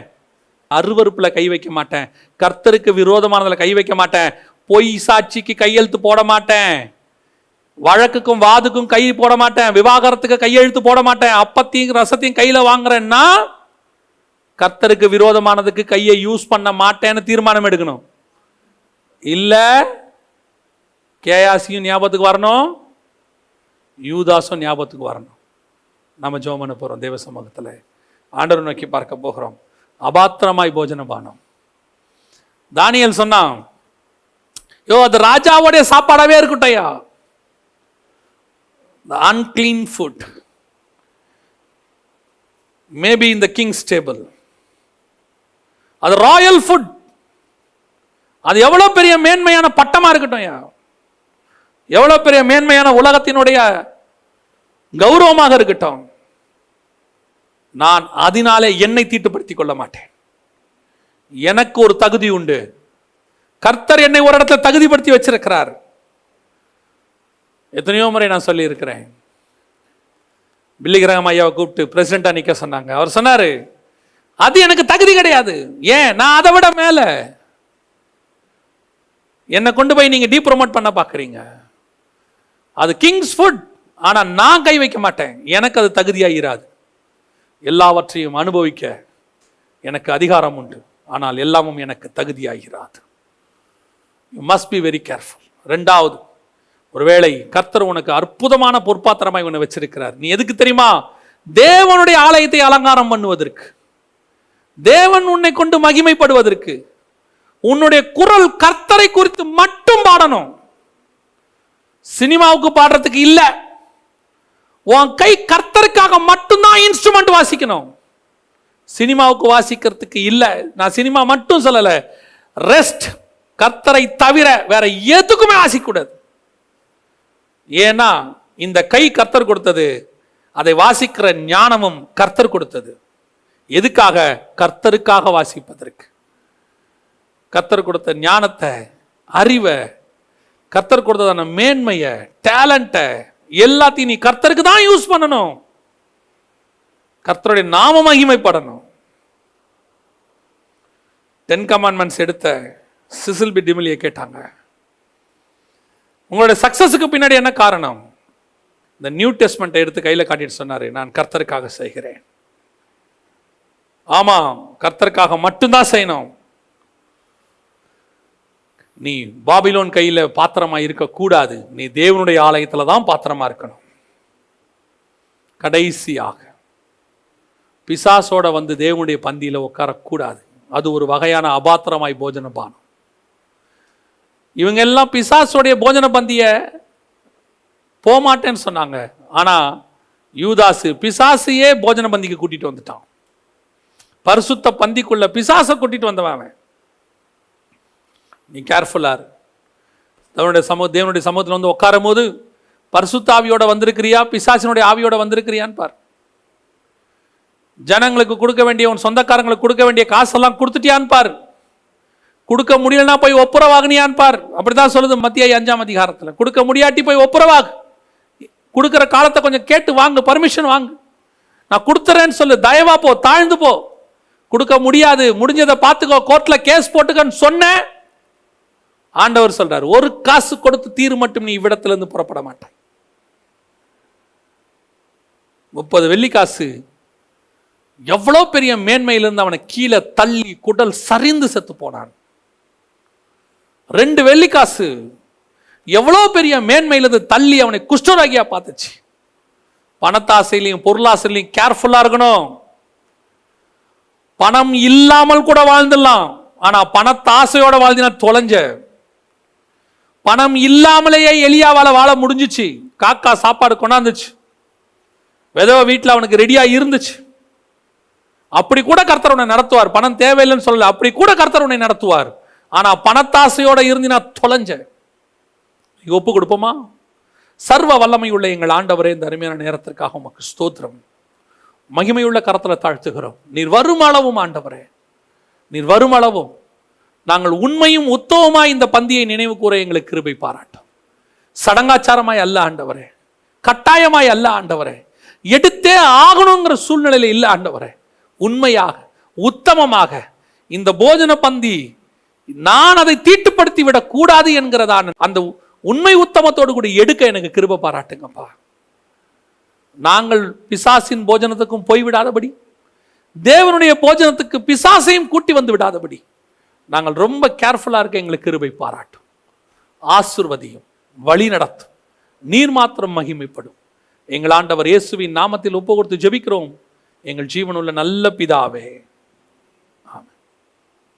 அருவருப்பில் கை வைக்க மாட்டேன். கர்த்தருக்கு விரோதமானதில் கை வைக்க மாட்டேன். பொய் சாட்சிக்கு கையெழுத்து போட மாட்டேன். வழக்குக்கும் வாதுக்கும் கை போட மாட்டேன். விவாகரத்துக்கு கையெழுத்து போட மாட்டேன். அப்பத்தையும் ரசத்தையும் கையில் வாங்குறேன்னா கர்த்தருக்கு விரோதமானதுக்கு கையை யூஸ் பண்ண மாட்டேன்னு தீர்மானம் எடுக்கணும். இல்லை கேயாசியும் ஞாபகத்துக்கு வரணும், யூதாசும் ஞாபகத்துக்கு வரணும். நம்ம ஜெபம் பண்ண போகிறோம். தேவ சமூகத்தில் ஆண்டவரை நோக்கி பார்க்க போகிறோம். அபாத்திரமாய் போஜன பானம். தானியேல் சொன்னான், யோ அது ராஜாவுடைய சாப்பாடாவே இருக்கட்டையா. The unclean food may be in the king's table. அது ராயல் ஃபுட். அது எவ்வளவு பெரிய மேன்மையான பட்டமா இருக்கட்டும், எவ்வளவு பெரிய மேன்மையான உலகத்தினுடைய கௌரவமாக இருக்கட்டும், நான் அதனாலே என்னை தீட்டுப்படுத்திக் கொள்ள மாட்டேன். எனக்கு ஒரு தகுதி உண்டு. கர்த்தர் என்னை ஒரு இடத்துல தகுதிப்படுத்தி வச்சிருக்கிறார். எத்தனையோ முறை நான் சொல்லி இருக்கிறேன். பில்லி கிரஹாம் ஐயாவை கூப்பிட்டு பிரசிடண்டா நிக்க சொன்னாங்க. அவர் சொன்னாரு, அது எனக்கு தகுதி கிடையாது. ஏன்? நான் அதை விட மேல. என்னை கொண்டு போய் நீங்க டீ ப்ரொமோட் பண்ண பாக்குறீங்க. அது கிங்ஸ் ஃபுட். ஆனா நான் கை வைக்க மாட்டேன். எனக்கு அது தகுதியாயிராது. எல்லாவற்றையும் அனுபவிக்க எனக்கு அதிகாரம் உண்டு. ஆனால் எல்லாமும் எனக்கு தகுதியாகிறாது. You must be very careful. ரெண்டாவது, ஒருவேளை கர்த்தர் உனக்கு அற்புதமான பொற்பாத்திரமாய் உன்னை வச்சிருக்கிறார். நீ எதுக்கு தெரியுமா? தேவனுடைய ஆலயத்தை அலங்காரம் பண்ணுவதற்கு, தேவன் உன்னை கொண்டு மகிமைப்படுவதற்கு. உன்னுடைய குரல் கர்த்தரை குறித்து மட்டும் பாடணும். சினிமாவுக்கு பாடுறதுக்கு இல்ல. உன் கை கர்த்தருக்காக மட்டும்தான் இன்ஸ்ட்ருமெண்ட் வாசிக்கணும். சினிமாவுக்கு வாசிக்கிறதுக்கு இல்ல. நான் சினிமா மட்டும் சொல்லல, ரெஸ்ட் கர்த்தரை தவிர வேற எதுக்குமே வாசிக்க கூடாது. ஏன்னா இந்த கை கர்த்தர் கொடுத்தது, அதை வாசிக்கிற ஞானமும் கர்த்தர் கொடுத்தது. எதுக்காக? கர்த்தருக்காக வாசிப்பதற்கு. கர்த்தர் கொடுத்த ஞானத்தை, அறிவை, கர்த்தர் கொடுத்ததான மேன்மையை, டேலண்ட்டை எல்லாத்தையும் நீ கர்த்தருக்கு தான் யூஸ் பண்ணணும். கர்த்தருடைய நாம மகிமைப்படணும். 10 கமாண்ட்மெண்ட்ஸ் எடுத்த சிசில் பி டிமிலியை கேட்டாங்க, உங்களுடைய சக்சஸுக்கு பின்னாடி என்ன காரணம்? இந்த நியூ டெஸ்ட்மெண்ட்டை எடுத்து கையில் காட்டிட்டு சொன்னாரு, நான் கர்த்தருக்காக செய்கிறேன். ஆமா, கர்த்தருக்காக மட்டும்தான் செய்யணும். நீ பாபிலோன் கையில பாத்திரமா இருக்க கூடாது. நீ தேவனுடைய ஆலயத்துல தான் பாத்திரமா இருக்கணும். கடைசியாக பிசாசோட வந்து தேவனுடைய பந்தியில உட்காரக்கூடாது. அது ஒரு வகையான அபாத்திரமாய் போஜன பானம். இவங்க எல்லாம் பிசாசோடைய போஜன பந்திய போமாட்டேன்னு சொன்னாங்க. ஆனா யூதாசு பிசாசையே போஜன பந்திக்கு கூட்டிட்டு வந்துட்டான். பரிசுத்த பந்திக்குள்ள பிசாச கூட்டிட்டு வந்தவன். நீ கேர்ஃபுல்லா இரு. தேவனுடைய சமூகத்தில் வந்து உட்காரும் போது பரிசுத்த ஆவியோட வந்திருக்கிறியா, பிசாசினுடைய ஆவியோட வந்திருக்கிறியான்னு பார். ஜனங்களுக்கு கொடுக்க வேண்டிய, உன் சொந்தக்காரங்களுக்கு கொடுக்க வேண்டிய காசெல்லாம் கொடுத்துட்டியான்னு பார். கொடுக்க முடியலன்னா போய் ஒப்புரவாகினியான்னு பார். அப்படிதான் சொல்லுது மத்திய 5ஆம் அதிகாரத்தில். கொடுக்க முடியாட்டி போய் ஒப்புரவாகு. கொடுக்கிற காலத்தை கொஞ்சம் கேட்டு வாங்கு, பர்மிஷன் வாங்கு. நான் கொடுத்துறேன்னு சொல்லு, தயவா போ, தாழ்ந்து போ. கொடுக்க முடியாது, முடிஞ்சதை பார்த்துக்கோ, கோர்ட்ல கேஸ் போட்டுக்கன்னு சொன்ன ஆண்டவர் சொல்றார், ஒரு காசு கொடுத்து தீரு மட்டும் நீ இவ்விடத்திலிருந்து புறப்பட மாட்டாய். 30 வெள்ளிக்காசு எவ்வளவு பெரிய மேன்மையிலிருந்து அவனை கீழே தள்ளி குடல் சரிந்து செத்து போனான். 2 வெள்ளிக்காசு எவ்வளவு பெரிய மேன்மையிலிருந்து தள்ளி அவனை குஷ்டரோகியா பார்த்துச்சு. பணத்தாசையிலையும் பொருளாசையிலையும் கேர்ஃபுல்லா இருக்கணும். பணம் இல்லாமல் கூட வாழ்ந்துடலாம், ஆனா பணத்தாசையோட வாழ்ந்தினா தொலைஞ்ச. பணம் இல்லாமலேயே எலியாவால வாழ முடிஞ்சிச்சு. காக்கா சாப்பாடு கொண்டாந்துச்சு, விதவை வீட்டில் அவனுக்கு ரெடியா இருந்துச்சு. அப்படி கூட கர்த்தர் உன்னை நடத்துவார். பணம் தேவையில்லைன்னு சொல்லல, அப்படி கூட கர்த்தர் உன்னை நடத்துவார். ஆனா பணத்தாசையோட இருந்தினா தொலைஞ்ச. ஒப்பு கொடுப்போமா? சர்வ வல்லமை உள்ள எங்கள் ஆண்டவரே, இந்த அருமையான நேரத்திற்காக உமக்கு ஸ்தோத்திரம். மகிமையுள்ள கரத்துல தாழ்த்துகிறோம். நீர் வரும் அளவும் ஆண்டவரே, நீர் வரும் அளவும் நாங்கள் உண்மையும் உத்தவமாய் இந்த பந்தியை நினைவு கூற எங்களுக்கு கிருபை பாராட்டும். சடங்காச்சாரமாய் அல்ல ஆண்டவரே, கட்டாயமாய் அல்ல ஆண்டவரே, எடுத்தே ஆகணுங்கிற சூழ்நிலையில இல்ல ஆண்டவரே. உண்மையாக உத்தமமாக இந்த போஜன பந்தி நான் அதை தீட்டுப்படுத்தி விடக் கூடாது என்கிறதான அந்த உண்மை உத்தமத்தோடு கூட எடுக்க எனக்கு கிருபை பாராட்டுங்கப்பா. நாங்கள் பிசாசின் போஜனத்துக்கும் போய்விடாதபடி, தேவனுடைய போஜனத்துக்கு பிசாசையும் கூட்டி வந்து விடாதபடி நாங்கள் ரொம்ப கேர்ஃபுல்லா இருக்க எங்களுக்கு கிருபை பாராட்டும். ஆசீர்வதியும், வழி நடத்தும். நீர் மாத்திரம் மகிமைப்படும். எங்கள் ஆண்டவர் இயேசுவின் நாமத்தில் ஒப்பு கொடுத்து ஜெபிக்கிறோம் எங்கள் ஜீவனுள்ள நல்ல பிதாவே.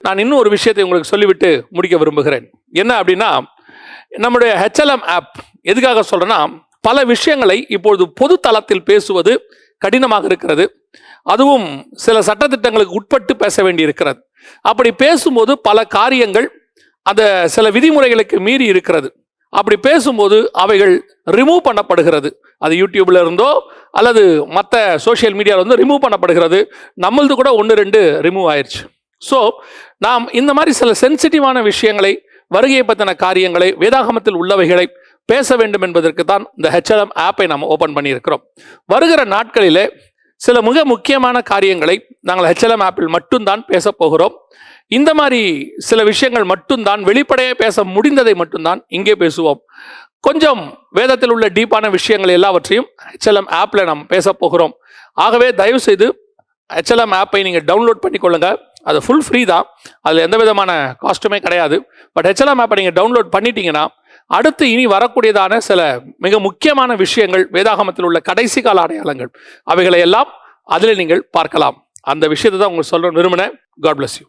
நான் இன்னும் ஒரு விஷயத்தை உங்களுக்கு சொல்லிவிட்டு முடிக்க விரும்புகிறேன். என்ன அப்படின்னா, நம்முடைய HLM ஆப் எதுக்காக சொல்றேன்னா, பல விஷயங்களை இப்பொழுது பொது தளத்தில் பேசுவது கடினமாக இருக்கிறது. அதுவும் சில சட்டத்திட்டங்களுக்கு உட்பட்டு பேச வேண்டி இருக்கிறது. அப்படி பேசும்போது பல காரியங்கள் அந்த சில விதிமுறைகளுக்கு மீறி இருக்கிறது. அப்படி பேசும்போது அவைகள் ரிமூவ் பண்ணப்படுகிறது. அது யூடியூப்ல இருந்தோ அல்லது மற்ற சோசியல் மீடியாவில் வந்து ரிமூவ் பண்ணப்படுகிறது. நம்மளது கூட 1-2 ரிமூவ் ஆயிடுச்சு. ஸோ நாம் இந்த மாதிரி சில சென்சிட்டிவான விஷயங்களை வருகையை பற்றின காரியங்களை, வேதாகமத்தில் உள்ளவைகளை பேச வேண்டும் என்பதற்கு தான் இந்த HLM ஆப்பை நம்ம ஓப்பன் பண்ணியிருக்கிறோம். வருகிற நாட்களிலே சில மிக முக்கியமான காரியங்களை நாங்கள் HLM ஆப்பில் மட்டும்தான் பேச போகிறோம். இந்த மாதிரி சில விஷயங்கள் மட்டும்தான், வெளிப்படையாக பேச முடிந்ததை மட்டும்தான் இங்கே பேசுவோம். கொஞ்சம் வேதத்தில் உள்ள டீப்பான விஷயங்கள் எல்லாவற்றையும் HLM ஆப்பில் நாம் பேச போகிறோம். ஆகவே தயவு செய்து HLM ஆப்பை நீங்கள் டவுன்லோட் பண்ணிக்கொள்ளுங்க. அது ஃபுல் ஃப்ரீ தான், அதில் எந்த விதமான காஸ்ட்டுமே கிடையாது. பட் HLM ஆப்பை நீங்கள் டவுன்லோட் பண்ணிட்டீங்கன்னா அடுத்து இனி வரக்கூடியதான சில மிக முக்கியமான விஷயங்கள், வேதாகமத்தில் உள்ள கடைசி கால அடையாளங்கள், அவைகளை எல்லாம் அதில் நீங்கள் பார்க்கலாம். அந்த விஷயத்தை தான் உங்களுக்கு சொல்ல விரும்பினேன். God bless you.